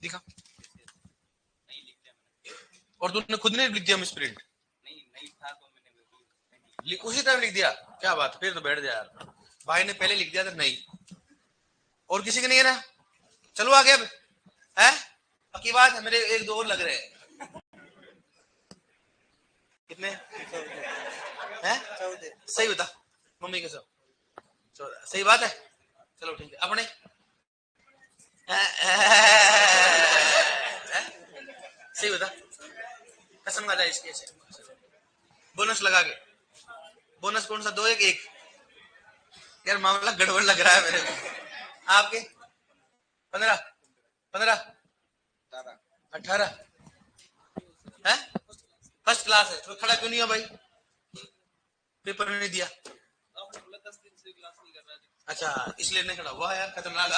दिखा। और तूने खुद ने लिख दिया मिसप्रिंट? नहीं था तो मैंने उसी टाइम लिख दिया। क्या बात, फिर तो बैठ जा यार। भाई ने पहले लिख दिया था नहीं। और किसी के नहीं है ना? चलो आगे अब है। बाकी बात है, मेरे 1 2 और लग रहे हैं। कितने हैं? सही बता मम्मी के सब। सही बात है। चलो ठीक है। अपने सही बता, कसम खा जाए इसके से। बोनस लगा के। बोनस कौन सा? 2 1 1? यार मामला गड़बड़ लग रहा है मेरे को। आपके 15 15 18 है? फर्स्ट क्लास है तो खड़ा क्यों नहीं है भाई? पेपर नहीं दिया? अच्छा इसलिए नहीं खड़ा हुआ यार, खतरनाक।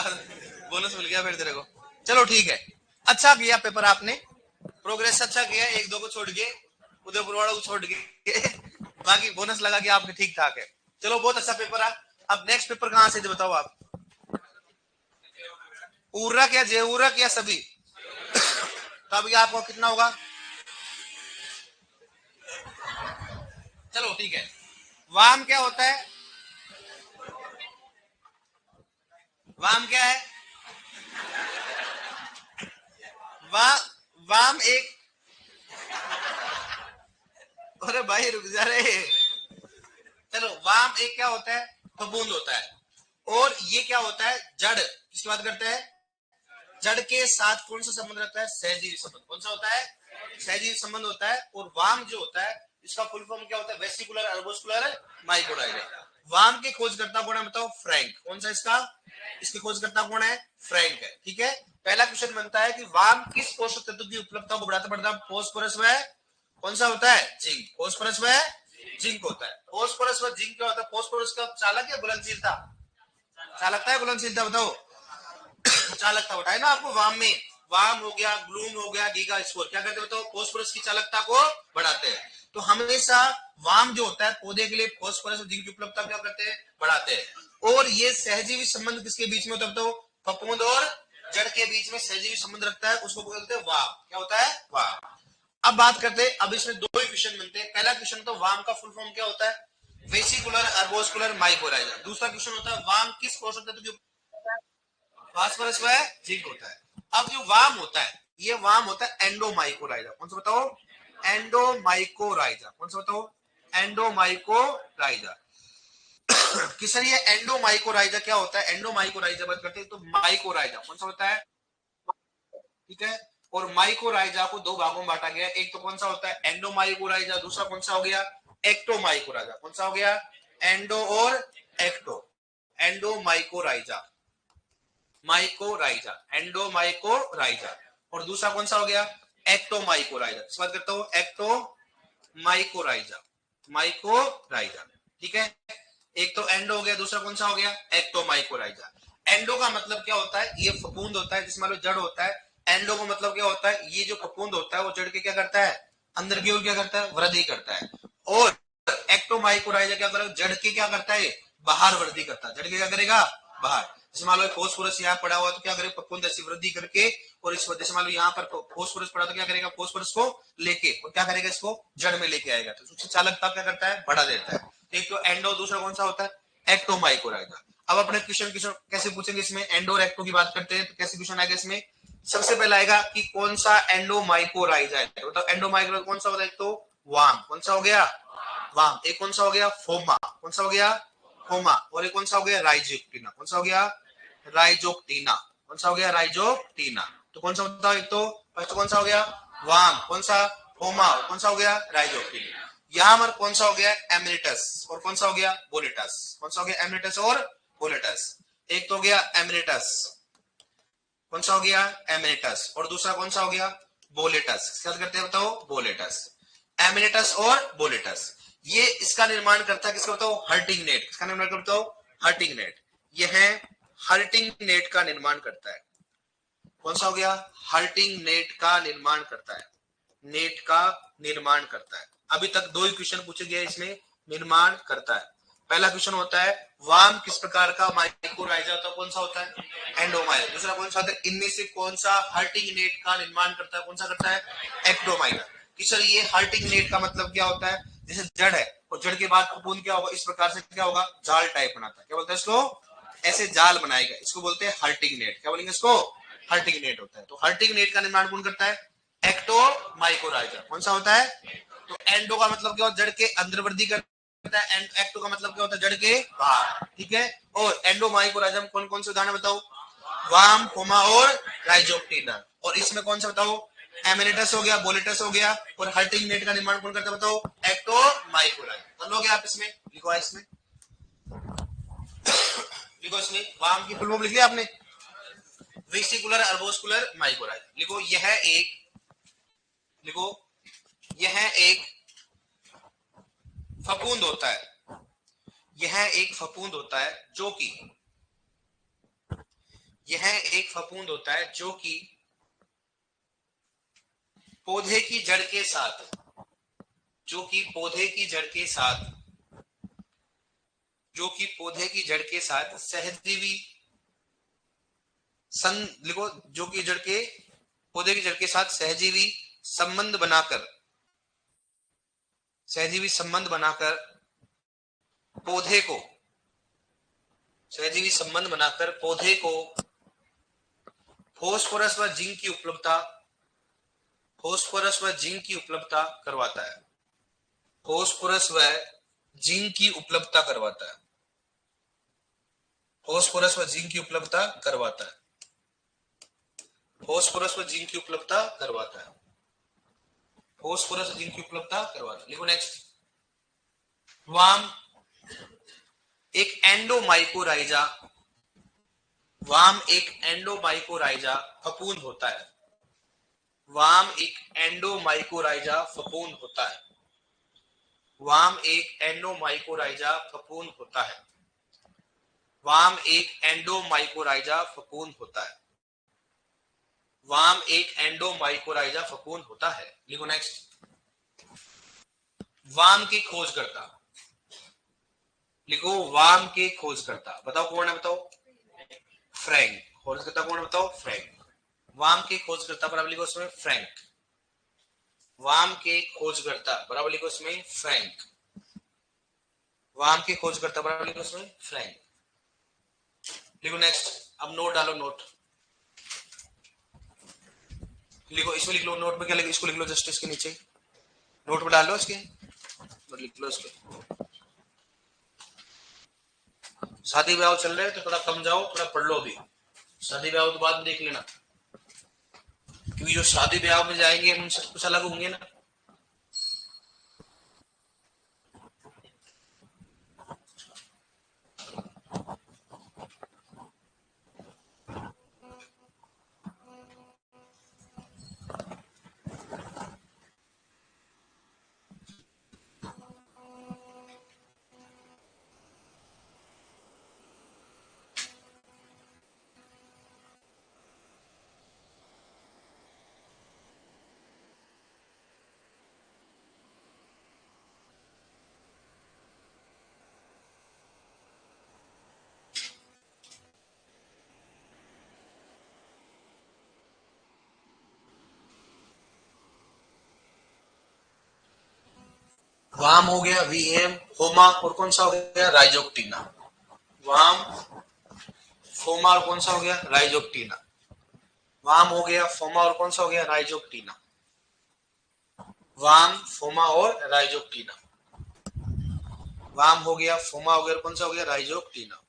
बोनस मिल गया फिर तेरे को। चलो ठीक है, अच्छा किया पेपर आपने, प्रोग्रेस अच्छा किया। 1 2 को छोड़ के, उदयपुर वालों को छोड़ के बाकी बोनस लगा के आपके ठीक ठाक है। चलो बहुत अच्छा पेपर है। अब नेक्स्ट पेपर कहां से बताओ आप? उर्रक या जेउरक या सभी? तो अभी आपको कितना होगा? चलो ठीक है। वाम क्या होता है? वाम क्या है? वाम एक, अरे भाई रुक जा रहे। चलो वाम एक क्या होता है? फफूंद होता है। और ये क्या होता है? जड़। किसकी बात करते हैं? जड़ के साथ कौन सा संबंध रखता है? सहजीवी संबंध। कौन सा होता है? सहजीवी संबंध होता है। और वाम जो होता है इसका फुल फॉर्म क्या होता है? वेसिकुलर अर्बोस्कुलर माइक्रोडाइलेट। वाम के खोजकर्ता कौन है बताओ? फ्रैंक। कौन सा इसका? इसके खोजकर्ता कौन है? फ्रैंक है। ठीक है। पहला क्वेश्चन बनता है कि वाम किस पोषक तत्व की उपलब्धता को बढ़ाता बढ़ता? फॉस्फोरस व कौन सा होता है? जिंक। फॉस्फोरस व जिंक होता है। फॉस्फोरस व जिंक क्या होता है? फॉस्फोरस का चालक है घुलनशीलता? चालकता है घुलनशीलता? बताओ। चालकता बताए ना आपको वाम में। वाम हो गया, ग्लूम हो गया, गीगा स्पोर क्या करते हो तो फास्फोरस की चालकता को बढ़ाते हैं। तो हमेशा वाम जो होता है पौधे के लिए फास्फोरस और जिंक की उपलब्धता क्या करते हैं, बढ़ाते हैं। और ये सहजीवी संबंध किसके बीच में होता है तो फफूंद और जड़ के बीच में सहजीवी संबंध रखता है, उसको बोलते हैं वाम। क्या होता है, वाम। अब बात करते हैं, अब इसमें दो ही क्वेश्चन बनते हैं। पहला क्वेश्चन तो वाम का फुल फॉर्म क्या होता है, वेसिकुलर अर्बोस्कुलर माइकोराइजा। दूसरा क्वेश्चन होता है वाम किस पोषक तत्व की, फास्फोरस व जिंक होता है। अब जो वाम होता है, ये वाम होता है एंडोमाइकोराइजा। कौन सा बताओ, एंडोमाइकोराइजा। कौन सा बताओ, एंडोमाइकोराइजा। कि सर ये एंडोमाइकोराइजा क्या होता है, एंडोमाइकोराइजा बात करते हैं तो माइकोराइजा कौन सा होता है, ठीक है। और माइकोराइजा को दो भागों में बांटा गया, एक तो कौन सा होता है एंडोमाइकोराइजा, दूसरा कौन सा हो गया एक्टोमाइकोराइजा। कौन सा हो गया, एंडो और एक्टो, एंडोमाइकोराइजा, माइकोराइजा, एंडोमाइकोराइजा। और दूसरा कौन सा हो गया एक्टोमाइकोराइजा। इस बात करता हूं एक्टोमाइकोराइजा, माइकोराइजा, ठीक है। एक तो एंडो हो गया, दूसरा कौन सा हो गया एक्टोमाइकोराइजा। एंडो का मतलब क्या होता है, ये फफूंद होता है जिसमें जड़ होता है। एंडो का मतलब क्या होता है, ये जो फफूंद होता है वो जड़ के क्या करता है, अंदर की ओर क्या करता है, वृद्धि करता है। और एक्टोमाइकोराइजा क्या करेगा, जड़ के क्या करता है, बाहर वृद्धि करता है। जड़ के क्या करेगा, बाहर। जैसे मान लो फोस्फोरस यहाँ पड़ा हुआ तो क्या करेगा, फफूंद ऐसी वृद्धि करके, और इस वजह से मान लो यहाँ पर फोस्फोरस पड़ा तो क्या करेगा, फोस्फोरस को लेके और क्या करेगा, इसको जड़ में लेके आएगा। तो उसकी चालकता क्या करता है, बढ़ा देता है। एक तो एंडो, दूसरा कौन सा होता है एक्टोमाइकोराइजा। अब अपने क्वेश्चन क्वेश्चन कैसे पूछेंगे इसमें, एंडो और एक्टो की बात करते हैं तो कैसे क्वेश्चन आएगा इसमें। सबसे पहला आएगा कि कौन सा एंडोमाइकोराइजा है, तो एंडोमाइकोराइजा कौन सा होता है, तो वाम। कौन सा हो गया, वाम। एक कौन सा हो गया, फोमा। कौन सा हो गया, फोमा। और एक कौन सा हो गया, राइजोक्टिना। कौन सा हो गया, राइजोक्टिना। कौन सा हो गया, राइजोक्टिना। तो कौन सा होता है, एक तो फर्स्ट कौन सा हो गया वाम, कौन सा फोमा, कौन सा हो गया राइजोक्टिना। यहां पर कौन सा हो गया एमरिटस, और कौन सा हो गया बोलेटस। कौन सा हो गया एमरिटस और बोलेटस। एक तो हो गया एमरिटस, कौन सा हो गया एमरिटस, और दूसरा कौन सा हो गया बोलेटस। क्या करते हैं बताओ, बोलेटस। एमरिटस और बोलेटस, ये इसका निर्माण करता है किसका बताओ, हर्टिंग नेट। इसका निर्माण करता हो हर्टिंग नेट। यह हर्टिंग नेट का निर्माण करता है। कौन सा हो गया, हर्टिंग नेट का निर्माण करता है, नेट का निर्माण करता है। अभी तक दो ही क्वेश्चन पूछे गए इसमें, निर्माण करता है। पहला क्वेश्चन होता है वाम किस प्रकार का माइकोराइजा होता है, कौन सा होता है एंडोमाइजा। दूसरा कौन सा होता है, इनमें से कौन सा हर्टिंग नेट का निर्माण करता है, कौन सा करता है एक्टोमाइजा। कि सर ये हर्टिंग नेट का मतलब क्या होता है, जैसे जड़ है और जड़ के बाद फफूंद क्या होगा, इस प्रकार से क्या होगा, जाल टाइप बनाता है। क्या बोलते हैं इसको, ऐसे जाल बनाएगा, इसको बोलते हैं हर्टिंग नेट। क्या बोलेंगे इसको, हर्टिंग नेट होता है। तो हर्टिंग नेट का निर्माण कौन करता है, एक्टोमाइकोराइजा। कौन सा होता है, तो एंडो का मतलब क्या होता है, जड़ के अंदर वृद्धि करता है, एंड एक्टो का मतलब क्या होता है, जड़ के बाहर, ठीक है। और एंडोमाइकोराइजा में कौन कौन से उदाहरण बताओ, वाम, फोमा और राइजोक्टिना। और इसमें कौन सा बताओ, एमिनेटस हो गया, बोलेटस हो गया। और हर्टिंग नेट का निर्माण कौन करता है बताओ, एक्टोमाइकोराइजा। कर लोगे आप इसमें, लिखो इसमें, लिखो इसमें वाम की फुल फॉर्म लिख लिया आपने, वेसिकुलर अर्बोस्कुलर माइकोराइजा। लिखो यह एक, लिखो यह एक फफूंद होता है, यह एक फफूंद होता है जो कि, यह एक फफूंद होता है जो कि पौधे की जड़ के साथ, जो कि पौधे की जड़ के साथ, जो कि पौधे की जड़ के साथ सहजीवी लिखो, जो कि जड़ के, पौधे की जड़ के साथ सहजीवी संबंध बनाकर, सहजीवी संबंध बनाकर पौधे को, सहजीवी संबंध बनाकर पौधे को फास्फोरस व जिंक की उपलब्धता, फास्फोरस व जिंक की उपलब्धता करवाता है, फास्फोरस व जिंक की उपलब्धता करवाता है, फास्फोरस व जिंक की उपलब्धता करवाता है, फास्फोरस व जिंक की उपलब्धता करवाता है, फास्फोरस जिंक की उपलब्धता करवाता है। लिखो नेक्स्ट, वाम एक एंडोमाइकोराइजा, वाम एक एंडोमाइकोराइजा फफूंद होता है, वाम एक एंडोमाइकोराइजा फफूंद होता है, वाम एक एंडोमाइकोराइजा फफूंद होता है, वाम एक एंडोमाइकोराइजा फफूंद होता है, वाम एक एंडोमाइकोराइजा फकूंद होता है। लिखो नेक्स्ट। वाम की खोजकर्ता, लिखो वाम के खोजकर्ता, बताओ कौन है, बताओ। फ्रैंक। खोजकर्ता कौन है, बताओ। फ्रैंक। वाम के खोजकर्ता बराबर लिखो उसमें फ्रैंक। वाम के खोजकर्ता बराबर लिखो उसमें फ्रैंक। वाम के खोजकर्ता बराबर लिखो उसमें फ्रैंक। लिखो नेक्स्ट। अब नोट डालो, नोट लिखो, इसमें लिख लो। नोट में क्या लिखो, इसको लिख लो जस्ट इसके नीचे, नोट में डालो इसके, लिख लो इसको। शादी ब्याह चल रहे हैं तो थोड़ा कम जाओ, थोड़ा पढ़ लो अभी। शादी ब्याह तो बाद में देख लेना, क्योंकि जो शादी ब्याह में जाएंगे उनसे कुछ अलग होंगे ना। वाम हो गया वीएम, होमा, और कौन सा हो गया, राइजोक्टिना। वाम, फोमा, और कौन सा हो गया, राइजोक्टिना। वाम हो गया, फोमा, और कौन सा हो गया, राइजोक्टिना। वाम, फोमा और राइजोक्टिना। वाम हो गया, फोमा हो गया, और कौन सा हो गया, राइजोक्टिना।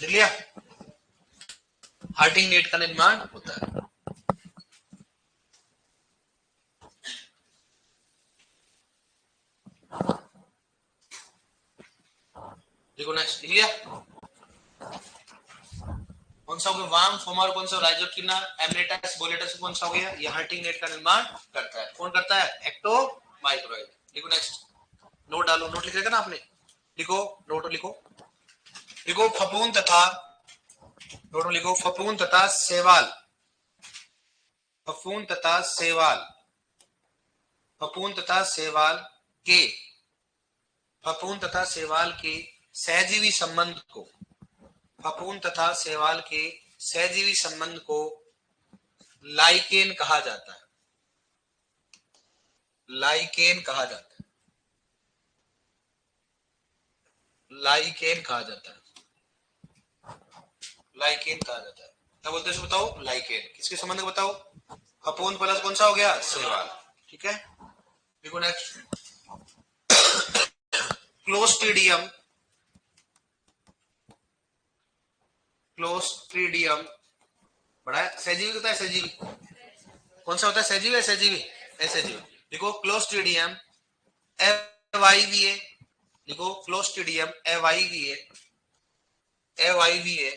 लिख लिया। हार्टिंग नेट का निर्माण होता है। देखो नेक्स्ट, लिख लिया। कौन सा हो गया, वाम, फोमा, और कौन सा, राइजोक्टिना, एमनेटास, बोलेटस, कौन सा हो गया, ये हार्टिंग नेट का निर्माण करता है। कौन करता है, एक्टोमाइक्रोराइजा। लिखो नेक्स्ट। नोट डालो, नोट लिख ना आपने, लिखो, नोट लिखो। लिखो फपून तथा, नोट लिखो, फपून तथा सेवाल, फपून तथा सेवाल, फपून तथा सेवाल के, फपून तथा सेवाल के सहजीवी संबंध को, फपून तथा सेवाल के सहजीवी संबंध को लाइकेन कहा जाता है। लाइकेन कहा जाता है। लाइकेन कहा जाता है। लाइकेन कहा जाता है। क्या बोलते हैं, बताओ, लाइकेन। किसके संबंध में बताओ, फपून प्लस कौन सा हो गया, सेवाल। ठीक है, देखो नेक्स्ट। क्लोस्ट्रीडियम, क्लोस्ट्रीडियम बड़ा है, सहजीवी होता है, सहजीवी कौन सा होता है, सहजीवी है, सहजीवी, असहजीवी। देखो क्लोस्ट्रीडियम एवाईवीए, देखो क्लोस्ट्रीडियम एवाईवीए, एवाईवीए,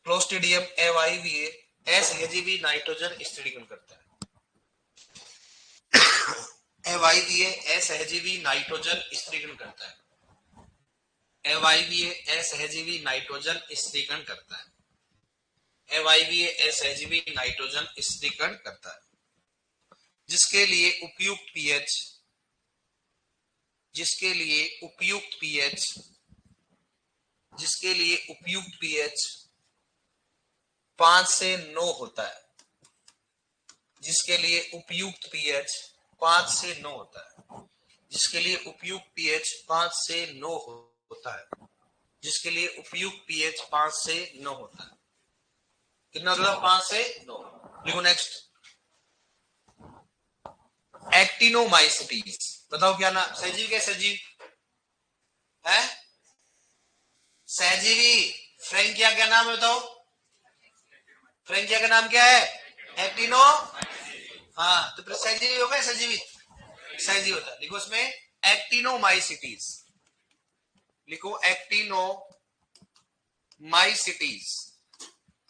क्लोस्ट्रीडियम एवाईवीए असहजीवी नाइट्रोजन स्थिरीकरण करता है। एवाईवीए असहजीवी नाइट्रोजन स्थिरीकरण करता है। एवाईवीए असहजीवी नाइट्रोजन स्थिरीकरण करता है। एवाईवीए असहजीवी नाइट्रोजन स्थिरीकरण करता है, जिसके लिए उपयुक्त पीएच, जिसके लिए उपयुक्त पीएच, जिसके लिए उपयुक्त पीएच 5 से 9 होता है। जिसके लिए उपयुक्त पीएच 5 से 9 होता है। जिसके लिए उपयुक्त पीएच 5 से 9 होता है। जिसके लिए उपयुक्त पीएच 5 से 9 होता है। कितना होता है, 5 से 9। लिखो नेक्स्ट। एक्टिनोमाइसिटीज, बताओ क्या नाम, सहजीवी क्या, सजीव है, सहजीवी। फ्रैंक क्या क्या नाम है बताओ, फ्रेंजिया का नाम क्या है? एक्टिनो। हाँ, तो फिर सहजीवी होगा, सहजीवी सहजीवी होता है। लिखो उसमें एक्टिनोमाइसिटीज, लिखो एक्टिनोमाइसिटीज।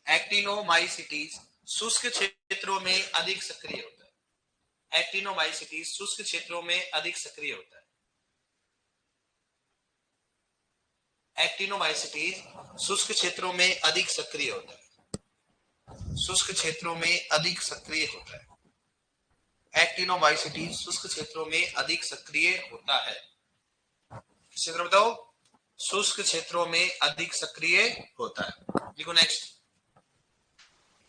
एक्टिनोमाइसिटीज शुष्क क्षेत्रों में अधिक सक्रिय होता है। एक्टिनोमाइसिटीज शुष्क क्षेत्रों में अधिक सक्रिय होता है। एक्टिनोमाइसिटीज शुष्क क्षेत्रों में अधिक सक्रिय होता है। शुष्क क्षेत्रों में अधिक सक्रिय होता है। एक्टिनोमाइसिटीज शुष्क क्षेत्रों में अधिक सक्रिय होता है। क्षेत्र बताओ, शुष्क क्षेत्रों में अधिक सक्रिय होता है। लिखो नेक्स्ट,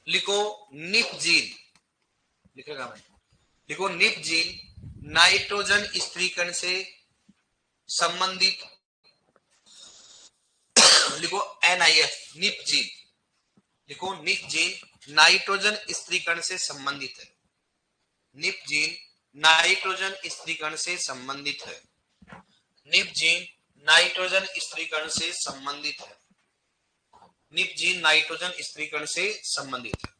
लिखो निपजीन, लिखेगा मैं, लिखो निपजीन नाइट्रोजन स्त्रीकरण से संबंधित, लिखो NIF निपजीन, लिखो निपजीन नाइट्रोजन स्त्रीकरण से संबंधित है। निपजीन नाइट्रोजन स्त्रीकरण से संबंधित है। निपजीन नाइट्रोजन स्त्रीकरण से संबंधित है। निपजीन नाइट्रोजन स्त्रीकरण से संबंधित है।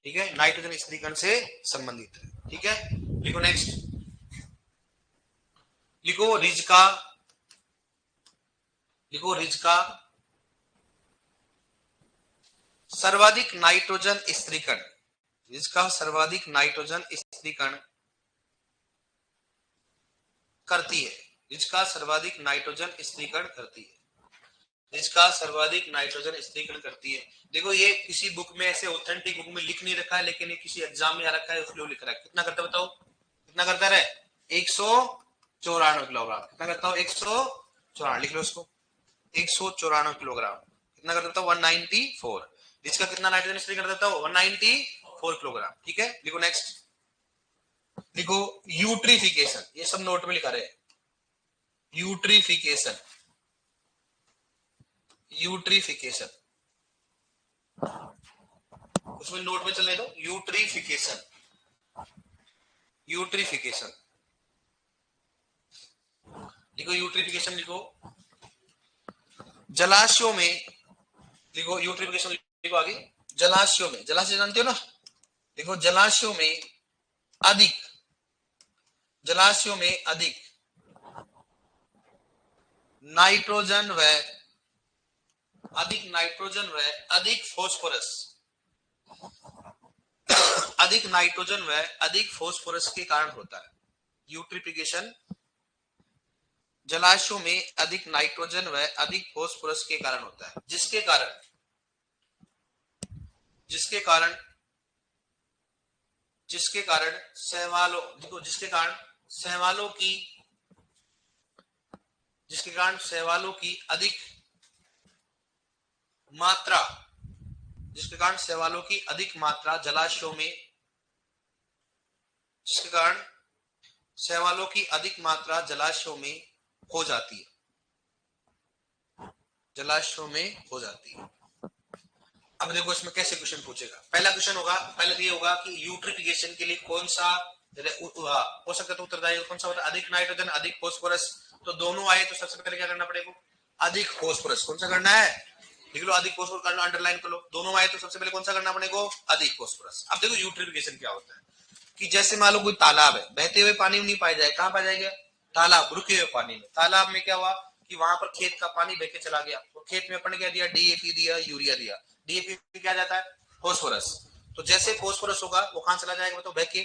ठीक है, नाइट्रोजन स्त्रीकरण से संबंधित है। ठीक है, लिखो नेक्स्ट, लिखो रिजका, लिखो रिजका सर्वाधिक नाइट्रोजन स्त्रीकरण, रिजका सर्वाधिक नाइट्रोजन स्त्रीकरण करती है। रिजका सर्वाधिक नाइट्रोजन स्त्रीकरण करती है। जिसका सर्वाधिक नाइट्रोजन स्त्रीकरण करती है। देखो ये किसी बुक में ऐसे ऑथेंटिक बुक में लिख नहीं रखा है, लेकिन ये किसी एग्जाम में आ रखा है, उसलिए लिख रहा है। कितना करता बताओ, कितना करता है? 194 किलोग्राम। कितना करता हूँ? 194, लिख लो उसको, 194 किलोग्राम। कितना कर देता हूँ? 194। जिसका कितना नाइट्रोजन स्त्रीकरण कर देता हूँ? 194 किलोग्राम। ठीक है, लिखो नेक्स्ट, लिखो यूट्रिफिकेशन, ये सब नोट में लिखा रहे हैं। यूट्रिफिकेशन, यूट्रिफिकेशन उसमें नोट में चलने दो। यूट्रिफिकेशन, यूट्रिफिकेशन लिखो, यूट्रिफिकेशन लिखो जलाशयों में, लिखो यूट्रिफिकेशन लिखो आगे, जलाशयों में, जलाशय जानते हो ना, लिखो जलाशयों में अधिक, जलाशयों में अधिक नाइट्रोजन व अधिक नाइट्रोजन व अधिक फॉस्फोरस, अधिक नाइट्रोजन व अधिक फॉस्फोरस के कारण होता है। यूट्रिफिकेशन जलाशयों में अधिक नाइट्रोजन व अधिक फॉस्फोरस के कारण होता है, जिसके कारण, जिसके कारण, जिसके कारण शैवालों, देखो जिसके कारण शैवालों की, जिसके कारण शैवालों की अधिक मात्रा, जिसके कारण शैवालों की अधिक मात्रा जलाशयों में, जिसके कारण शैवालों की अधिक मात्रा जलाशयों में हो जाती है, जलाशयों में हो जाती है। अब देखो इसमें कैसे क्वेश्चन पूछेगा। पहला क्वेश्चन होगा, पहले ये होगा कि यूट्रिफिकेशन के लिए कौन सा हो सकता है उत्तरदायी कौन सा होता है? अधिक नाइट्रोजन अधिक फॉस्फोरस। तो दोनों आए तो सबसे पहले क्या करना पड़ेगा? अधिक फॉस्फोरस। कौन सा करना है? लिख लो अधिक फॉस्फोरस करना, अंडरलाइन कर लो। दोनों आए तो सबसे पहले कौन सा करना पड़ेगा? अधिक फॉस्फोरस। अब देखो यूट्रिफिकेशन क्या होता है कि जैसे मान लो कोई तालाब है, बहते हुए पानी में नहीं पाया जाए, कहां पाया जाएगा? तालाब, रुके हुए पानी में। तालाब में क्या हुआ कि वहां पर खेत का पानी बह के चला गया, तो खेत में अपन ने क्या दिया? DAP दिया, यूरिया दिया। DAP क्या जाता है? फॉस्फोरस। तो जैसे फॉस्फोरस होगा वो कहां चला जाएगा? तो बह के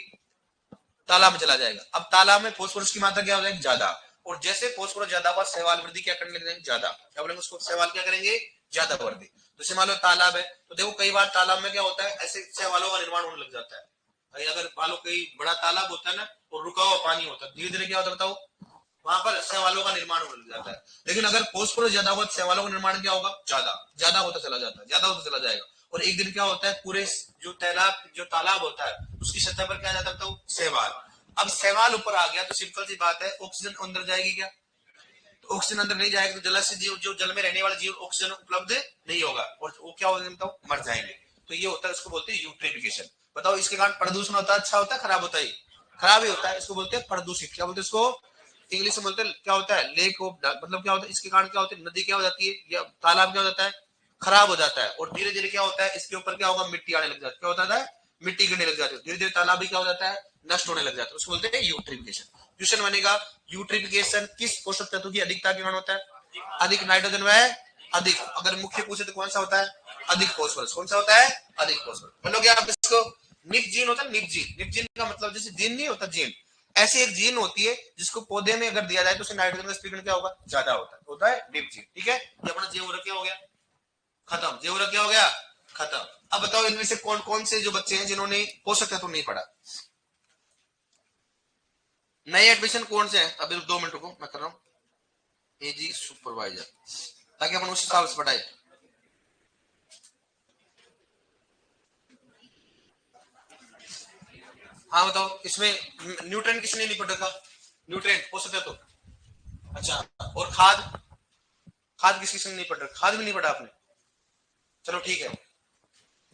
तालाब में चला जाएगा। अब तालाब में फॉस्फोरस की मात्रा क्या हो जाएगी? ज्यादा। और जैसे फॉस्फोरस ज्यादा हुआ, शैवाल वृद्धि क्या करने लगेंगे? ज्यादा। क्या बोलेंगे उसको? शैवाल क्या करेंगे? ज्यादा वृद्धि। जैसे मान लो तालाब है, तो देखो कई बार तालाब में क्या होता है, ऐसे शैवालों का निर्माण होने लग जाता है। अगर मान लो कोई बड़ा तालाब होता है ना और रुका हुआ पानी होता है, धीरे धीरे क्या होता है बताओ? वहां पर शैवालों का निर्माण होने लग जाता है। लेकिन अगर फॉस्फोरस ज्यादा होगा तो शैवालों का निर्माण क्या होगा? ज्यादा, ज्यादा होता चला जाता है, ज्यादा होता चला जाएगा। और एक दिन क्या होता है, पूरे जो तालाब होता है उसकी सतह पर क्या जाता है तो शैवाल। अब शैवाल ऊपर आ गया तो सिंपल सी बात है, ऑक्सीजन अंदर जाएगी क्या? तो ऑक्सीजन अंदर नहीं जाएगा तो जलस्य जीव, जो जल में रहने वाले जीव, ऑक्सीजन उपलब्ध नहीं होगा और वो क्या होगा बताओ? मर जाएंगे। तो ये होता है, उसको बोलते हैं यूट्रिफिकेशन। बताओ इसके कारण प्रदूषण होता है, अच्छा होता है, खराब होता है? खराब ही होता है। इसको बोलते हैं प्रदूषित। क्या बोलते हैं इसको? इंग्लिश में बोलते हैं क्या होता है? लेक ऑफ, मतलब क्या होता है इसके कारण? क्या होता है? नदी क्या हो जाती है या तालाब क्या हो जाता है? खराब हो जाता है और धीरे धीरे क्या होता है, इसके ऊपर क्या होगा, मिट्टी आने लग जाती है। क्या होता है, मिट्टी गिरने लग जाती है। धीरे धीरे तालाब भी क्या हो जाता है, नष्ट होने लग जाता है। उसको बोलते हैं यूट्रिफिकेशन। क्वेश्चन बनेगा, यूट्रिफिकेशन किस पोषक तत्व की अधिकता के कारण होता है? अधिक नाइट्रोजन व अधिक, अगर मुख्य पूछे तो कौन सा होता है, अधिक फॉस्फोरस। कौन सा होता है, अधिक फॉस्फोरस। बोलोगे आप इसको, निक जीन होता है, निक जीन। निक जीन का मतलब जैसे जीन नहीं होता, जीन ऐसी एक जीन होती है जिसको पौधे में अगर दिया जाए तो उसे नाइट्रोजन का स्पीकर क्या होगा, ज्यादा होता है निक जीन। ठीक है, ये अपना जेव क्या हो गया, खत्म। जेव क्या हो गया, खत्म। अब बताओ इनमें से कौन कौन से जो बच्चे हैं जिन्होंने पोषक तत्व नहीं पढ़ा, नए एडमिशन कौन से हैं? अभी 2 मिनट रुको, मैं कर रहा हूँ एजी सुपरवाइजर, ताकि अपन उस हिसाब से पढ़ाए। हाँ बताओ, इसमें न्यूट्रेंट किसने नहीं पढ़ रखा, न्यूट्रेंट पोषक तत्व। अच्छा, और खाद, खाद किस किसने नहीं पढ़ रखा, खाद भी नहीं पढ़ा आपने। चलो ठीक है,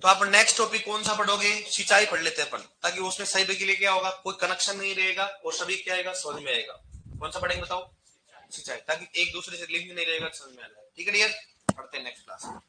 तो आप नेक्स्ट टॉपिक कौन सा पढ़ोगे, सिंचाई पढ़ लेते हैं अपन, ताकि उसमें सही के लिए क्या होगा, कोई कनेक्शन नहीं रहेगा और सभी क्या आएगा, समझ में आएगा। कौन सा पढ़ेंगे बताओ, सिंचाई, ताकि एक दूसरे से लिंक नहीं रहेगा, समझ में आ जाएगा। ठीक है डियर, पढ़ते हैं नेक्स्ट क्लास में।